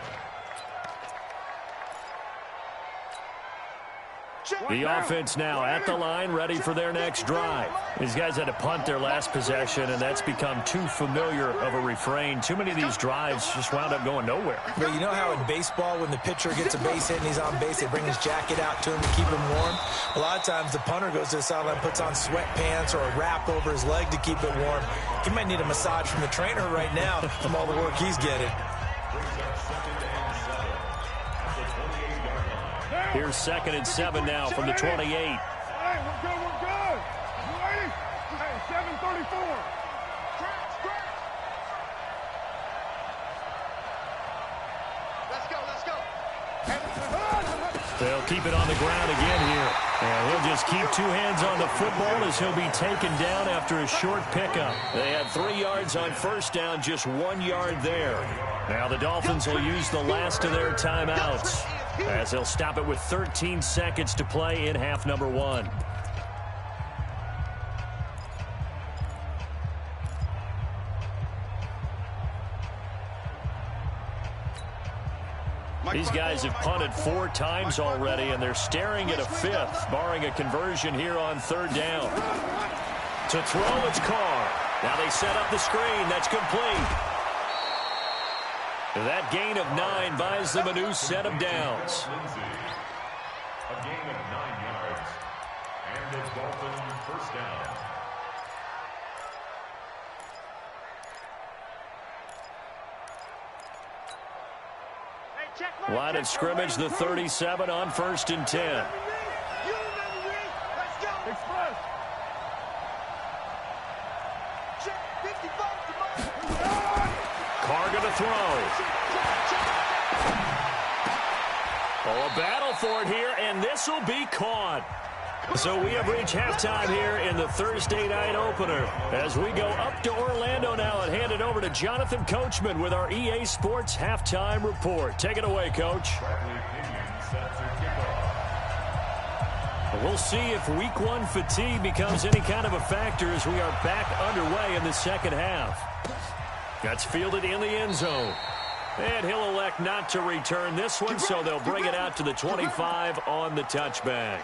The offense now at the line, ready for their next drive. These guys had to punt their last possession, and that's become too familiar of a refrain. Too many of these drives just wound up going nowhere. But you know how in baseball, when the pitcher gets a base hit and he's on base, they bring his jacket out to him to keep him warm? A lot of times the punter goes to the sideline, puts on sweatpants or a wrap over his leg to keep it warm. He might need a massage from the trainer right now from all the work he's getting. Here's 2nd and 7 now from the 28. Hey, we're good. You ready? Hey, 7:34. Let's go. They'll keep it on the ground again here. And he'll just keep 2 hands on the football as he'll be taken down after a short pickup. They had 3 yards on first down, just 1 yard there. Now the Dolphins will use the last of their timeouts as they'll stop it with 13 seconds to play in half number 1. These guys have punted 4 times already, and they're staring at a 5th, barring a conversion here on 3rd down. To throw, it's Carr. Now they set up the screen. That's complete. That gain of 9 buys them a new set of downs. A gain of 9 yards. And the Dolphins first down. Line of scrimmage, the 37 on 1st and 10. Carr gonna throw. Oh, a battle for it here, and this will be caught. So we have reached halftime here in the Thursday night opener as we go up to Orlando now and hand it over to Jonathan Coachman with our EA Sports halftime report. Take it away, Coach. We'll see if week 1 fatigue becomes any kind of a factor as we are back underway in the 2nd half. That's fielded in the end zone. And he'll elect not to return this one, so they'll bring it out to the 25 on the touchback.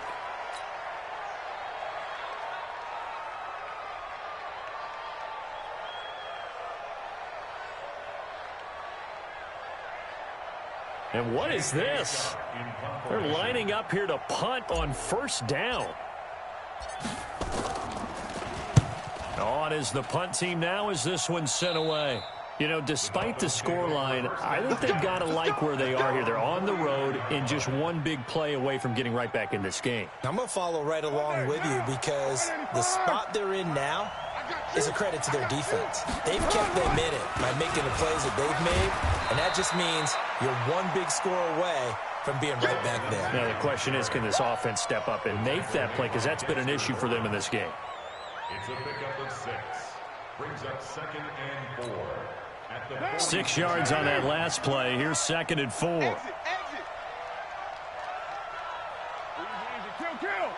And what is this? They're lining up here to punt on first down. On is the punt team now as this one's sent away. You know, despite the scoreline, I think they've got to like where they are here. They're on the road and just one big play away from getting right back in this game. I'm going to follow right along with you because the spot they're in now is a credit to their defense. They've kept them in it by making the plays that they've made, and that just means you're one big score away from being right back there. Now, the question is, can this offense step up and make that play? Because that's been an issue for them in this game. It's a pickup of 6. Brings up 2nd and 4. At the 6 yards on that last play. Here's 2nd and 4. Exit. Kill.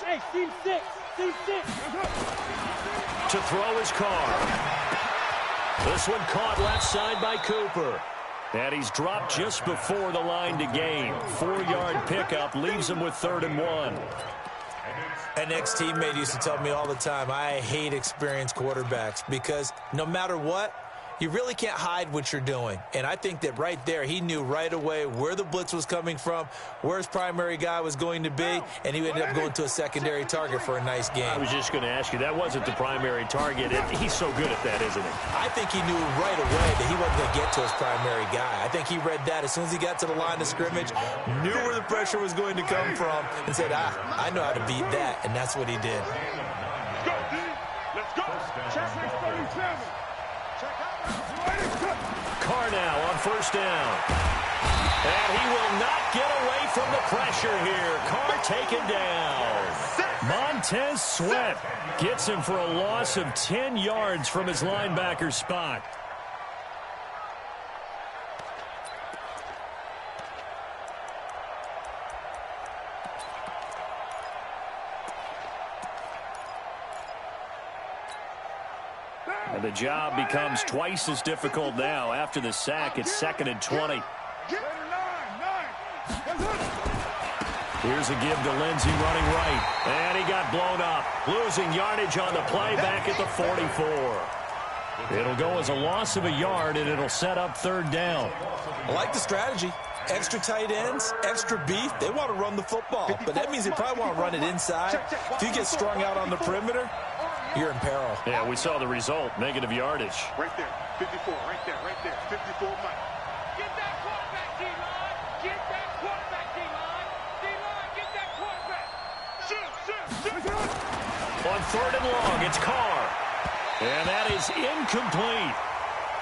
Hey, team 6. To throw his car. This one caught left side by Cooper. And he's dropped just before the line to gain. 4-yard pickup leaves him with 3rd and 1. An ex-teammate used to tell me all the time, I hate experienced quarterbacks because no matter what, you really can't hide what you're doing. And I think that right there, he knew right away where the blitz was coming from, where his primary guy was going to be, and he ended up going to a secondary target for a nice game. I was just going to ask you, that wasn't the primary target. He's so good at that, isn't he? I think he knew right away that he wasn't going to get to his primary guy. I think he read that as soon as he got to the line of scrimmage, knew where the pressure was going to come from, and said, I know how to beat that, and that's what he did. Go, D. Let's go. Check 37. Carr now on first down. And he will not get away from the pressure here. Carr taken down. Montez Sweat gets him for a loss of 10 yards from his linebacker spot. And the job becomes twice as difficult now. After the sack, it's 2nd and 20. Here's a give to Lindsey running right. And he got blown up. Losing yardage on the play back at the 44. It'll go as a loss of a yard, and it'll set up 3rd down. I like the strategy. Extra tight ends, extra beef. They want to run the football, but that means they probably want to run it inside. If you get strung out on the perimeter, you're in peril. Yeah, we saw the result. Negative yardage. Right there. 54. Right there. 54, Mike. Get that quarterback, D-line. Get that quarterback, D-line. D-line, get that quarterback. Shoot. On 3rd and long, it's Carr. And that is incomplete.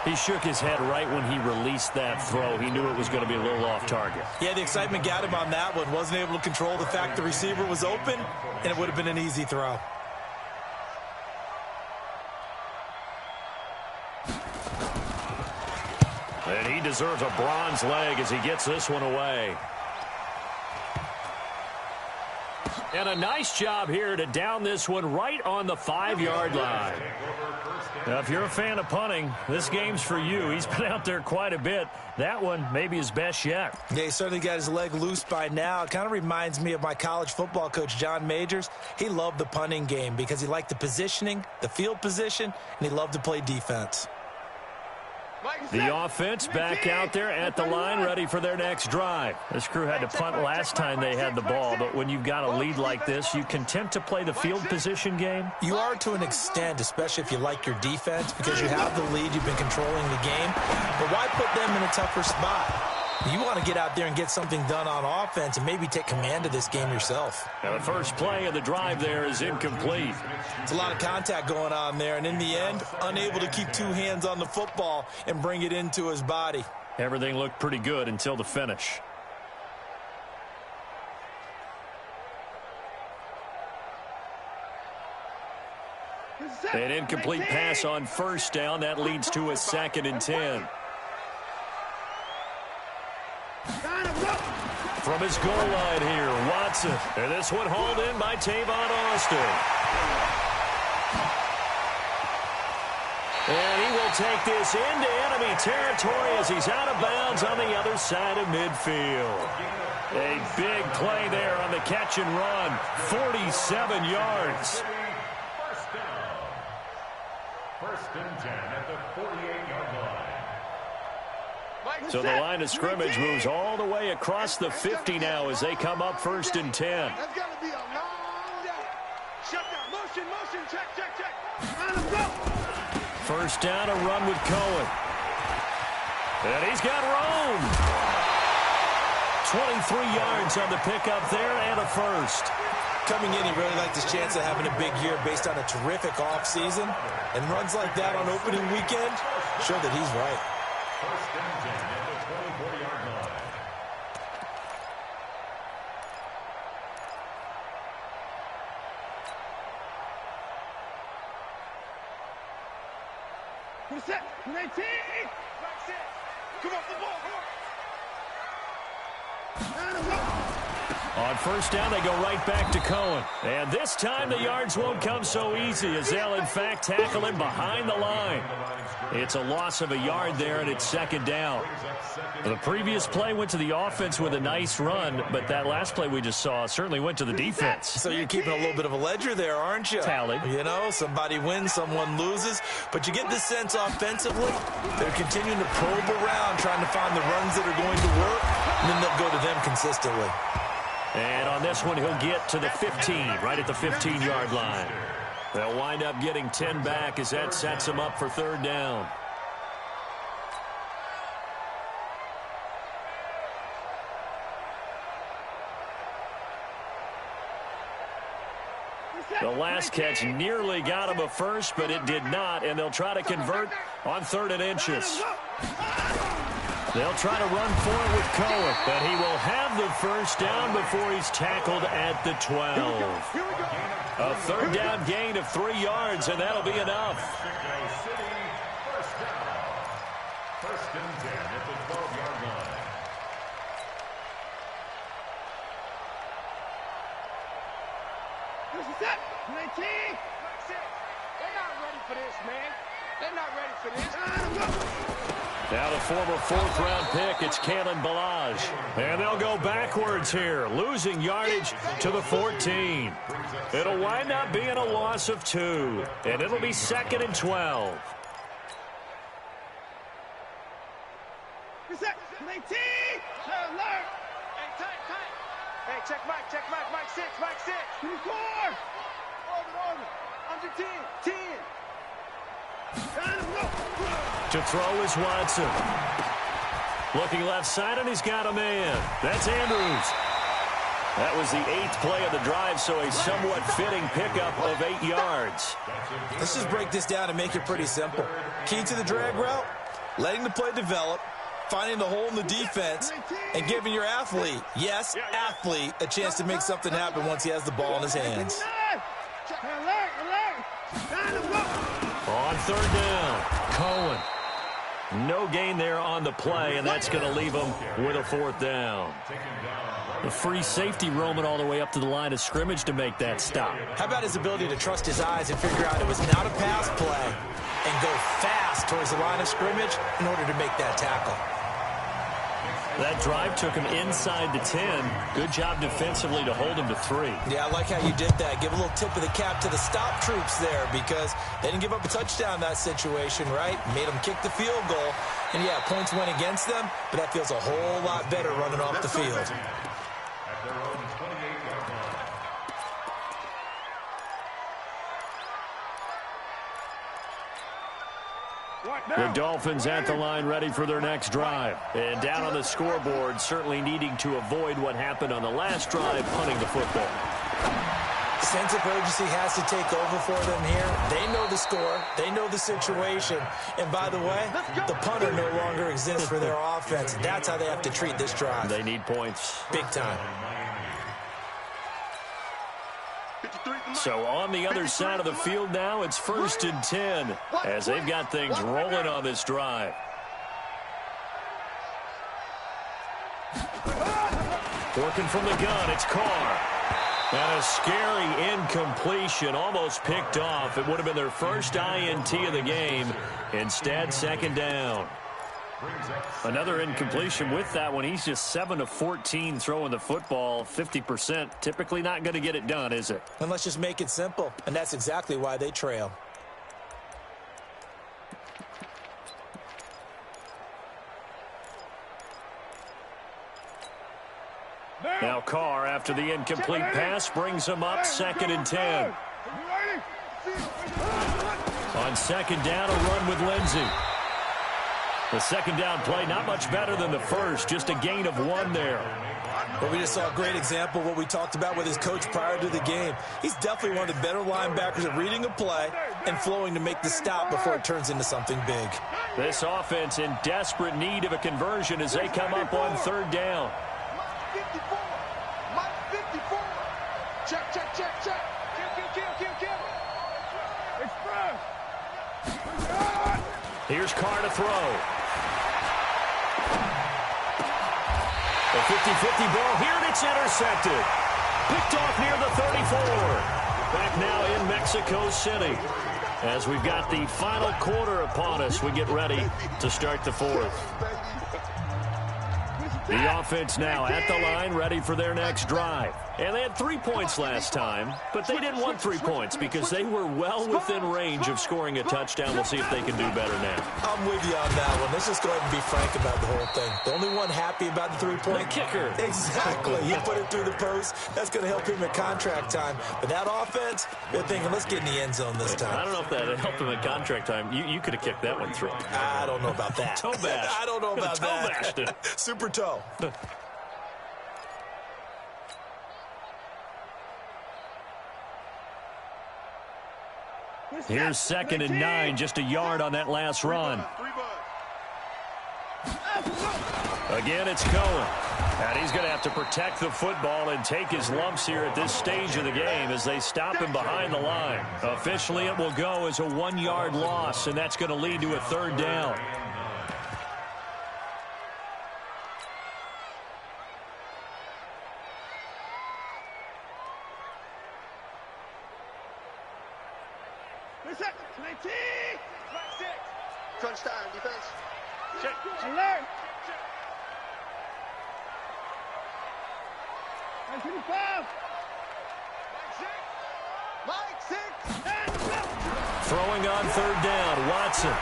He shook his head right when he released that throw. He knew it was going to be a little off target. Yeah, the excitement got him on that one. Wasn't able to control the fact the receiver was open, and it would have been an easy throw. And he deserves a bronze leg as he gets this one away. And a nice job here to down this one right on the 5-yard line. Now, if you're a fan of punting, this game's for you. He's been out there quite a bit. That one maybe his best yet. Yeah, he certainly got his leg loose by now. It kind of reminds me of my college football coach, John Majors. He loved the punting game because he liked the positioning, the field position, and he loved to play defense. The offense back out there at the line, ready for their next drive. This crew had to punt last time they had the ball, but when you've got a lead like this, you content to play the field position game? You are to an extent, especially if you like your defense, because you have the lead, you've been controlling the game. But why put them in a tougher spot? You want to get out there and get something done on offense and maybe take command of this game yourself. Now the first play of the drive there is incomplete. It's a lot of contact going on there, and in the end, unable to keep 2 hands on the football and bring it into his body. Everything looked pretty good until the finish. An incomplete pass on first down. That leads to a 2nd and 10. From his goal line here, Watson. And this one hauled in by Tavon Austin. And he will take this into enemy territory as he's out of bounds on the other side of midfield. A big play there on the catch and run. 47 yards. First down. 1st and 10 at the 48-yard line. So the line of scrimmage moves all the way across the 50 now as they come up 1st and 10. That's got to be a long day. Shut down. Motion. Check. First down, a run with Cohen. And he's got room. 23 yards on the pickup there and a first. Coming in, he really liked his chance of having a big year based on a terrific offseason. And runs like that on opening weekend show that he's right. First and 10 at the 24-yard line. Who's that? 19. Come on, the ball. On first down, they go right back to Cohen. And this time the yards won't come so easy as they'll, in fact, tackle him behind the line. It's a loss of a yard there, and it's 2nd down. The previous play went to the offense with a nice run, but that last play we just saw certainly went to the defense. So you're keeping a little bit of a ledger there, aren't you? Tally. You know, somebody wins, someone loses. But you get the sense offensively, they're continuing to probe around, trying to find the runs that are going to work, and then they'll go to them consistently. And on this one, he'll get to the 15, right at the 15-yard line. They'll wind up getting 10 back as that sets him up for 3rd down. The last catch nearly got him a first, but it did not, and they'll try to convert on 3rd and inches. They'll try to run for it with Cohen, but he will have the first down before he's tackled at the 12. A 3rd down gain of 3 yards, and that'll be enough. First and 10 at the 12-yard line. Who's that? 19. They're not ready for this, man. They're not ready for this. Now the former 4th-round pick, it's Kalen Ballage. And they'll go backwards here, losing yardage to the 14. It'll wind up being a loss of 2, and it'll be 2nd and 12. Who's that? 19. Alert. Hey, tight. Hey, check Mike. Mike 6. 24. Order. Under 10. 10. To throw is Watson. Looking left side, and he's got a man. That's Andrews. That was the 8th play of the drive, so a somewhat fitting pickup of 8 yards. Let's just break this down and make it pretty simple. Key to the drag route, letting the play develop, finding the hole in the defense, and giving your athlete, yes, athlete, a chance to make something happen once he has the ball in his hands. Alert. On 3rd down, Cohen. No gain there on the play, and that's going to leave him with a 4th down. The free safety roaming all the way up to the line of scrimmage to make that stop. How about his ability to trust his eyes and figure out it was not a pass play and go fast towards the line of scrimmage in order to make that tackle? That drive took him inside the 10. Good job defensively to hold him to 3. Yeah, I like how you did that. Give a little tip of the cap to the stop troops there because they didn't give up a touchdown in that situation, right? Made them kick the field goal. And, yeah, points went against them, but that feels a whole lot better running off the field. At their own 28-yard line. The Dolphins at the line ready for their next drive. And down on the scoreboard, certainly needing to avoid what happened on the last drive, punting the football. Sense of urgency has to take over for them here. They know the score. They know the situation. And by the way, the punter no longer exists for their offense. That's how they have to treat this drive. They need points. Big time. So on the other side of the field now, it's 1st and 10 as they've got things rolling on this drive. Working from the gun, it's Carr. And a scary incompletion, almost picked off. It would have been their first INT of the game. Instead, 2nd down. Another incompletion with that one. He's just 7 of 14 throwing the football, 50%. Typically not going to get it done, is it? And let's just make it simple. And that's exactly why they trail. Now Carr, after the incomplete pass, brings him up 2nd and 10. On 2nd down, a run with Lindsey. The 2nd down play, not much better than the first, just a gain of 1 there. But we just saw a great example of what we talked about with his coach prior to the game. He's definitely one of the better linebackers at reading a play and flowing to make the stop before it turns into something big. This offense in desperate need of a conversion as they come up on 3rd down. 54. Mike 54. Check, check, check, check. Kill. Express. Here's Carr to throw. A 50-50 ball here, and it's intercepted. Picked off near the 34. Back now in Mexico City. As we've got the final quarter upon us, we get ready to start the 4th. The offense now at the line, ready for their next drive. And they had 3 points last time, but they didn't want 3 points because they were well within range of scoring a touchdown. We'll see if they can do better now. I'm with you on that one. Let's just go ahead and be frank about the whole thing. The only one happy about the 3-point? The kicker. Exactly. You put it through the post. That's going to help him at contract time. But that offense, they're thinking, let's get in the end zone this time. I don't know if that helped him at contract time. You could have kicked that one through. I don't know about that. Toe bash. I don't know about that. Toe bashed it. Super toe. Here's 2nd and 9, just a yard on that last run. Again, it's Cohen. And he's going to have to protect the football and take his lumps here at this stage of the game as they stop him behind the line. Officially, it will go as a 1-yard loss, and that's going to lead to a 3rd down. Crunch time, defense. Check. Alert. 25. Mike 6. Throwing on 3rd down, Watson.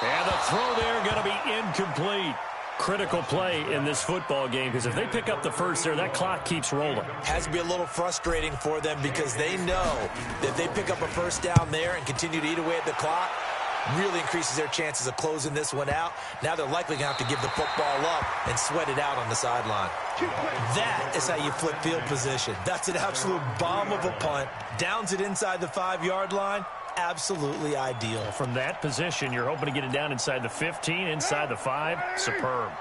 And the throw there going to be incomplete. Critical play in this football game because if they pick up the first there, that clock keeps rolling. Has to be a little frustrating for them because they know that if they pick up a 1st down there and continue to eat away at the clock, really increases their chances of closing this one out. Now they're likely going to have to give the football up and sweat it out on the sideline. That is how you flip field position. That's an absolute bomb of a punt. Downs it inside the 5-yard line. Absolutely ideal. From that position, you're hoping to get it down inside the 15, inside the 5. Superb.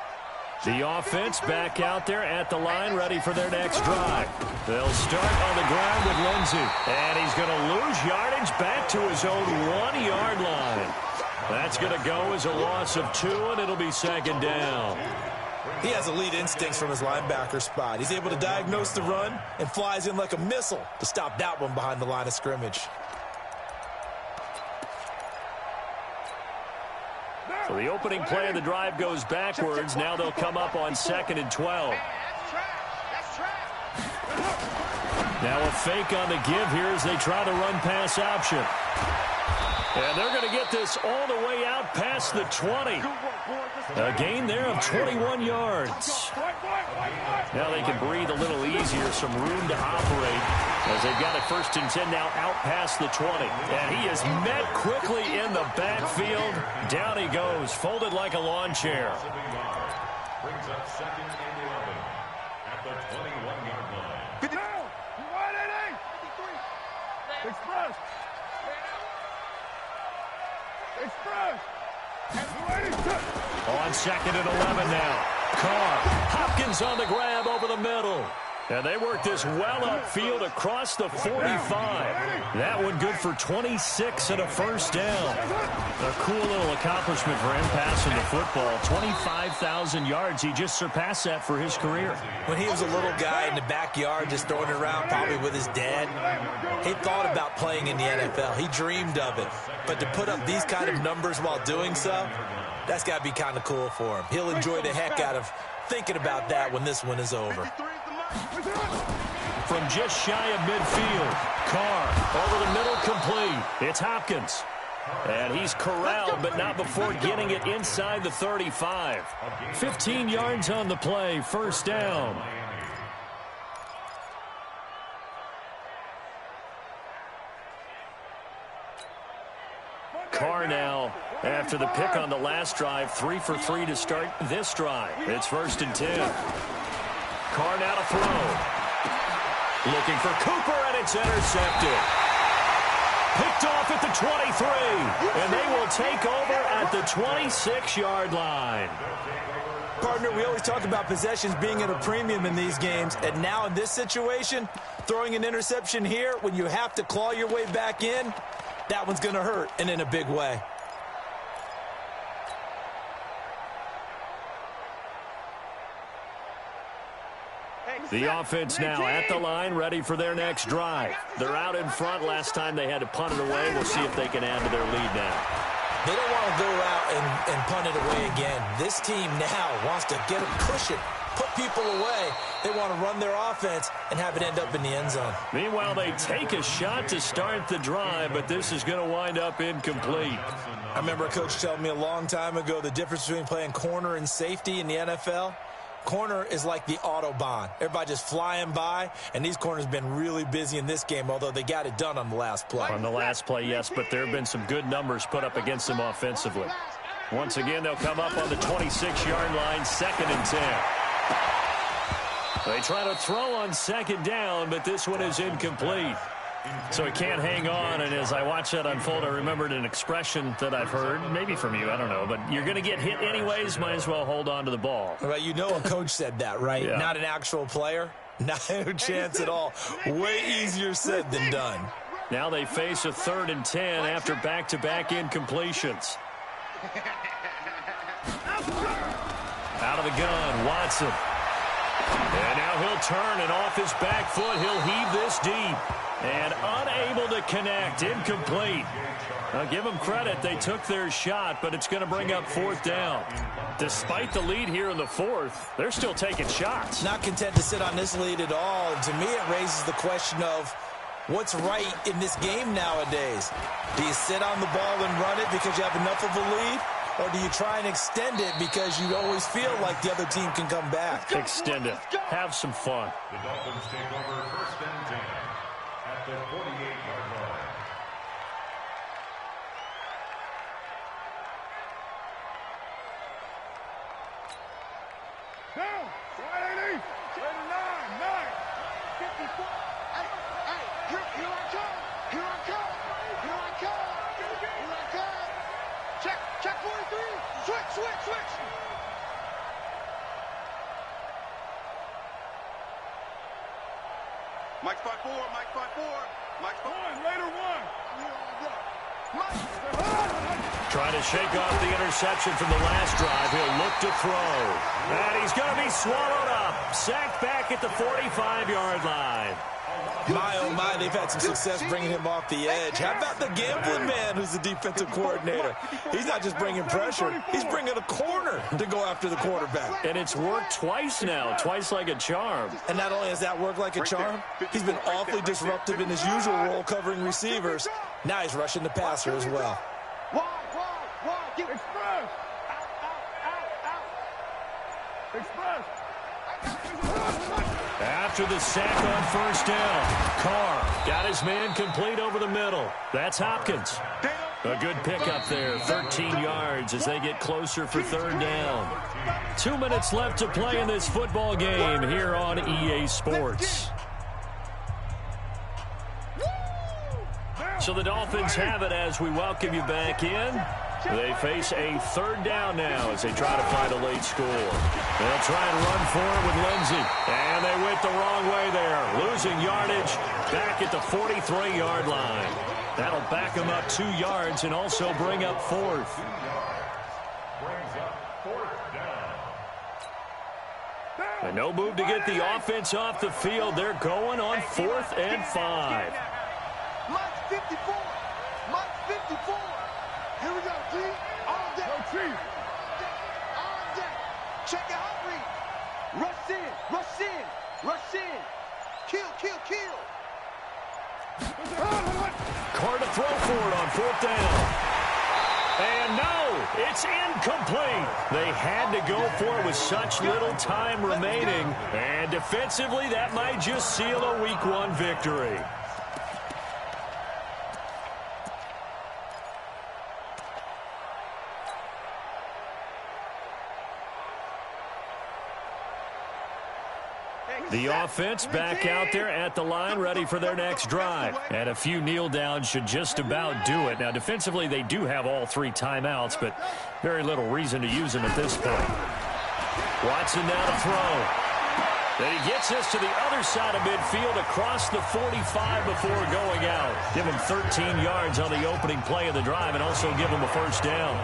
The offense back out there at the line, ready for their next drive. They'll start on the ground with Lindsey. And he's going to lose yardage back to his own 1-yard line. That's going to go as a loss of 2, and it'll be 2nd down. He has elite instincts from his linebacker spot. He's able to diagnose the run and flies in like a missile to stop that one behind the line of scrimmage. So the opening play of the drive goes backwards. Now they'll come up on 2nd and 12. Now a fake on the give here as they try to run pass option. And they're going to get this all the way out past the 20. A gain there of 21 yards. Now they can breathe a little easier, some room to operate as they've got a 1st and 10 now out past the 20. And he is met quickly in the backfield. Down he goes, folded like a lawn chair. Brings up 2nd and 11 at the 21-yard line. Express. On 2nd and 11 now. Carr. Hopkins on the grab over the middle. And they work this well upfield across the 45. That one good for 26 and a 1st down. A cool little accomplishment for him passing the football. 25,000 yards. He just surpassed that for his career. When he was a little guy in the backyard just throwing it around probably with his dad, he thought about playing in the NFL. He dreamed of it. But to put up these kind of numbers while doing so, that's got to be kind of cool for him. He'll enjoy the heck out of thinking about that when this one is over. From just shy of midfield, Carr over the middle, complete. It's Hopkins. And he's corralled, but not before getting it inside the 35. 15 yards on the play, first down. Carr now, after the pick on the last drive, 3 for 3 to start this drive. It's 1st and 10. Carr now to throw. Looking for Cooper, and it's intercepted. Picked off at the 23, and they will take over at the 26-yard line. Partner, we always talk about possessions being at a premium in these games, and now in this situation, throwing an interception here when you have to claw your way back in, that one's going to hurt, and in a big way. The offense now at the line, ready for their next drive. They're out in front. Last time they had to punt it away. We'll see if they can add to their lead now. They don't want to go out and punt it away again. This team now wants to get it, push it, put people away. They want to run their offense and have it end up in the end zone. Meanwhile, they take a shot to start the drive, but this is going to wind up incomplete. I remember a coach telling me a long time ago the difference between playing corner and safety in the NFL. Corner is like the Autobahn. Everybody just flying by, and these corners have been really busy in this game, although they got it done on the last play. On the last play, yes, but there have been some good numbers put up against them offensively. Once again, they'll come up on the 26-yard line, 2nd and 10. They try to throw on 2nd down, but this one is incomplete. So he can't hang on, and as I watch that unfold, I remembered an expression that I've heard, maybe from you, I don't know, but you're going to get hit anyways, might as well hold on to the ball. Well, you know a coach said that, right? Yeah. Not an actual player. No chance at all. Way easier said than done. Now they face a 3rd and 10 after back-to-back incompletions. Out of the gun, Watson. And now he'll turn, and off his back foot, he'll heave this deep. And unable to connect, incomplete. Now give them credit, they took their shot, but it's going to bring up 4th down. Despite the lead here in the 4th, they're still taking shots. Not content to sit on this lead at all. And to me, it raises the question of what's right in this game nowadays. Do you sit on the ball and run it because you have enough of a lead? Or do you try and extend it because you always feel like the other team can come back? Extend it. Have some fun. The Dolphins take over 1st and 10 at the 48-yard line. Down. 180. 9. 54. Hey, here I come. Here I come. Here I come. Here I come. Check 43. Switch. Mike 5-4. Mike 1. Later 1. Trying to shake off the interception from the last drive. He'll look to throw. And he's going to be swallowed up. Sacked back at the 45-yard line. My, oh my, they've had some success bringing him off the edge. How about the gambling man who's the defensive coordinator? He's not just bringing pressure. He's bringing a corner to go after the quarterback. And it's worked twice now, twice like a charm. And not only has that worked like a charm, he's been awfully disruptive in his usual role covering receivers. Now he's rushing the passer as well. Wide. Get express. Out. Express. After the sack on 1st down, Carr got his man complete over the middle. That's Hopkins. A good pickup there, 13 yards as they get closer for 3rd down. 2 minutes left to play in this football game here on EA Sports. So the Dolphins have it as we welcome you back in. They face a 3rd down now as they try to find a late score. They'll try and run for it with Lindsey. And they went the wrong way there. Losing yardage back at the 43-yard line. That'll back them up 2 yards and also bring up 4th. Brings up 4th down. And no move to get the offense off the field. They're going on 4th and 5. Mike's 54. Here we go, G. All day. All day. Check it out, read. Rush in. Kill. Carr to throw for it on 4th down. It's incomplete. They had to go for it with such little time remaining. And defensively, that might just seal a Week 1 victory. The offense back out there at the line, ready for their next drive. And a few kneel downs should just about do it. Now, defensively, they do have all 3 timeouts, but very little reason to use them at this point. Watson now to throw. Then he gets this to the other side of midfield across the 45 before going out. Give him 13 yards on the opening play of the drive and also give him a first down.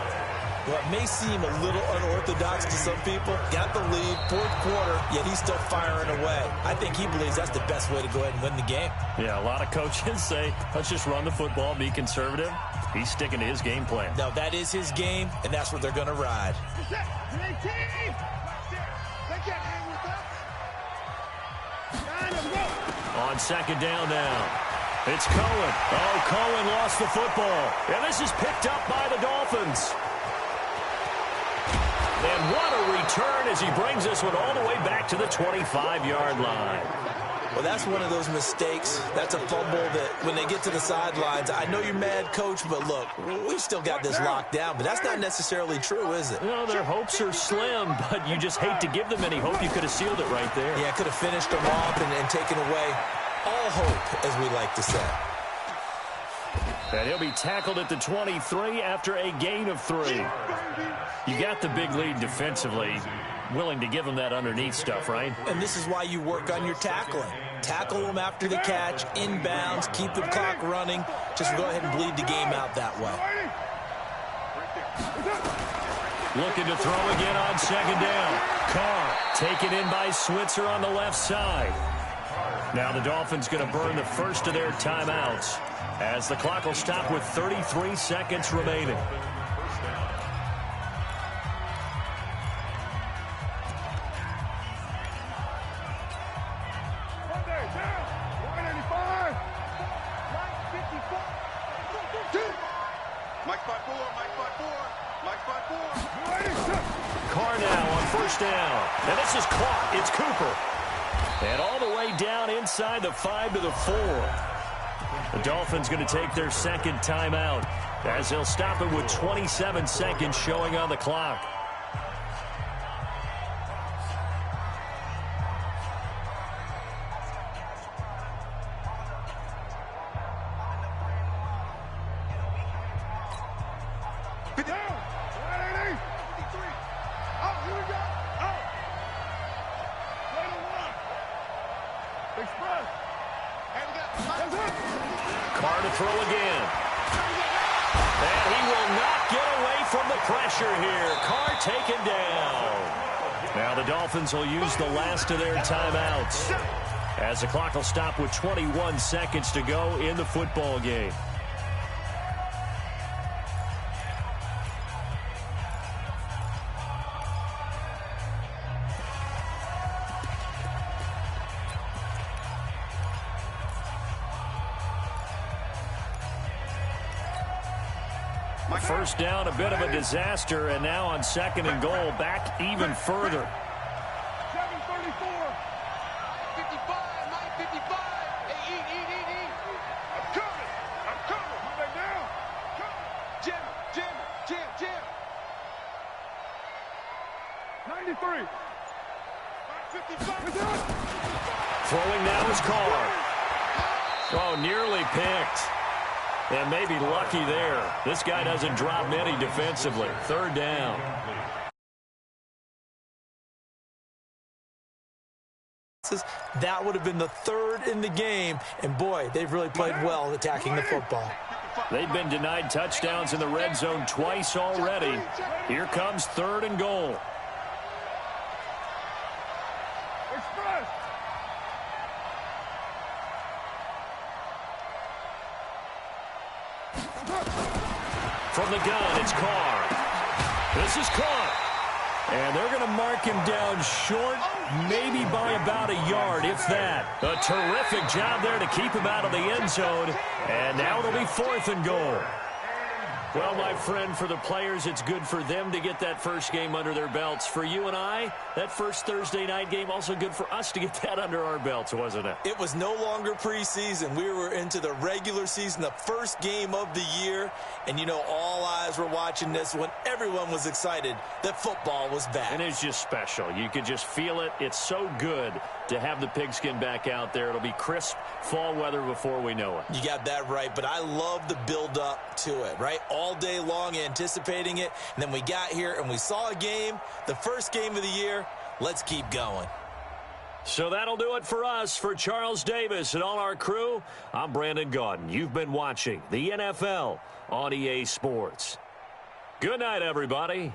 Well, it may seem a little unorthodox to some people. Got the lead, 4th quarter, yet he's still firing away. I think he believes that's the best way to go ahead and win the game. Yeah, a lot of coaches say, let's just run the football, be conservative. He's sticking to his game plan. No, that is his game, and that's what they're going to ride. On 2nd down now. It's Cohen. Oh, Cohen lost the football. And this is picked up by the Dolphins. And what a return as he brings this one all the way back to the 25-yard line. Well, that's one of those mistakes. That's a fumble that when they get to the sidelines, I know you're mad, Coach, but look, we've still got this locked down. But that's not necessarily true, is it? No, their hopes are slim, but you just hate to give them any hope. You could have sealed it right there. Yeah, could have finished them off and taken away all hope, as we like to say. And he'll be tackled at the 23 after a gain of 3. You got the big lead defensively. Willing to give him that underneath stuff, right? And this is why you work on your tackling. Tackle them after the catch, inbounds, keep the clock running. Just go ahead and bleed the game out that way. Looking to throw again on 2nd down. Carr taken in by Switzer on the left side. Now the Dolphins going to burn the first of their timeouts as the clock will stop with 33 seconds remaining. Carr now on 1st down. And this is caught. It's Cooper. And all the way down inside the 5 to the 4. The Dolphins going to take their 2nd timeout as they'll stop it with 27 seconds showing on the clock. Carr to throw again. And he will not get away from the pressure here. Carr taken down. Now the Dolphins will use the last of their timeouts as the clock will stop with 21 seconds to go in the football game. First down, a bit of a disaster, and now on 2nd and goal, back even further. 7:34. 55, Mike, 55. Hey, eat. I'm coming. Move it down. Jim. 93. 55. Throwing now is Carr. Oh, nearly picked. And maybe lucky there. This guy doesn't drop many defensively. 3rd down. That would have been the 3rd in the game. And, boy, they've really played well attacking the football. They've been denied touchdowns in the red zone twice already. Here comes 3rd and goal. From the gun, it's Carr. This is caught. And they're going to mark him down short, maybe by about a yard, if that. A terrific job there to keep him out of the end zone. And now it'll be 4th and goal. Well, my friend, for the players, it's good for them to get that first game under their belts. For you and I, that first Thursday night game, also good for us to get that under our belts, wasn't it? It was no longer preseason. We were into the regular season, the first game of the year. And, you know, all eyes were watching this when everyone was excited that football was back. And it's just special. You could just feel it. It's so good to have the pigskin back out there. It'll be crisp fall weather before we know it. You got that right, but I love the build-up to it, right? All day long anticipating it, and then we got here and we saw a game, the first game of the year. Let's keep going. So that'll do it for us. For Charles Davis and all our crew, I'm Brandon Gaudin. You've been watching the NFL on EA Sports. Good night, everybody.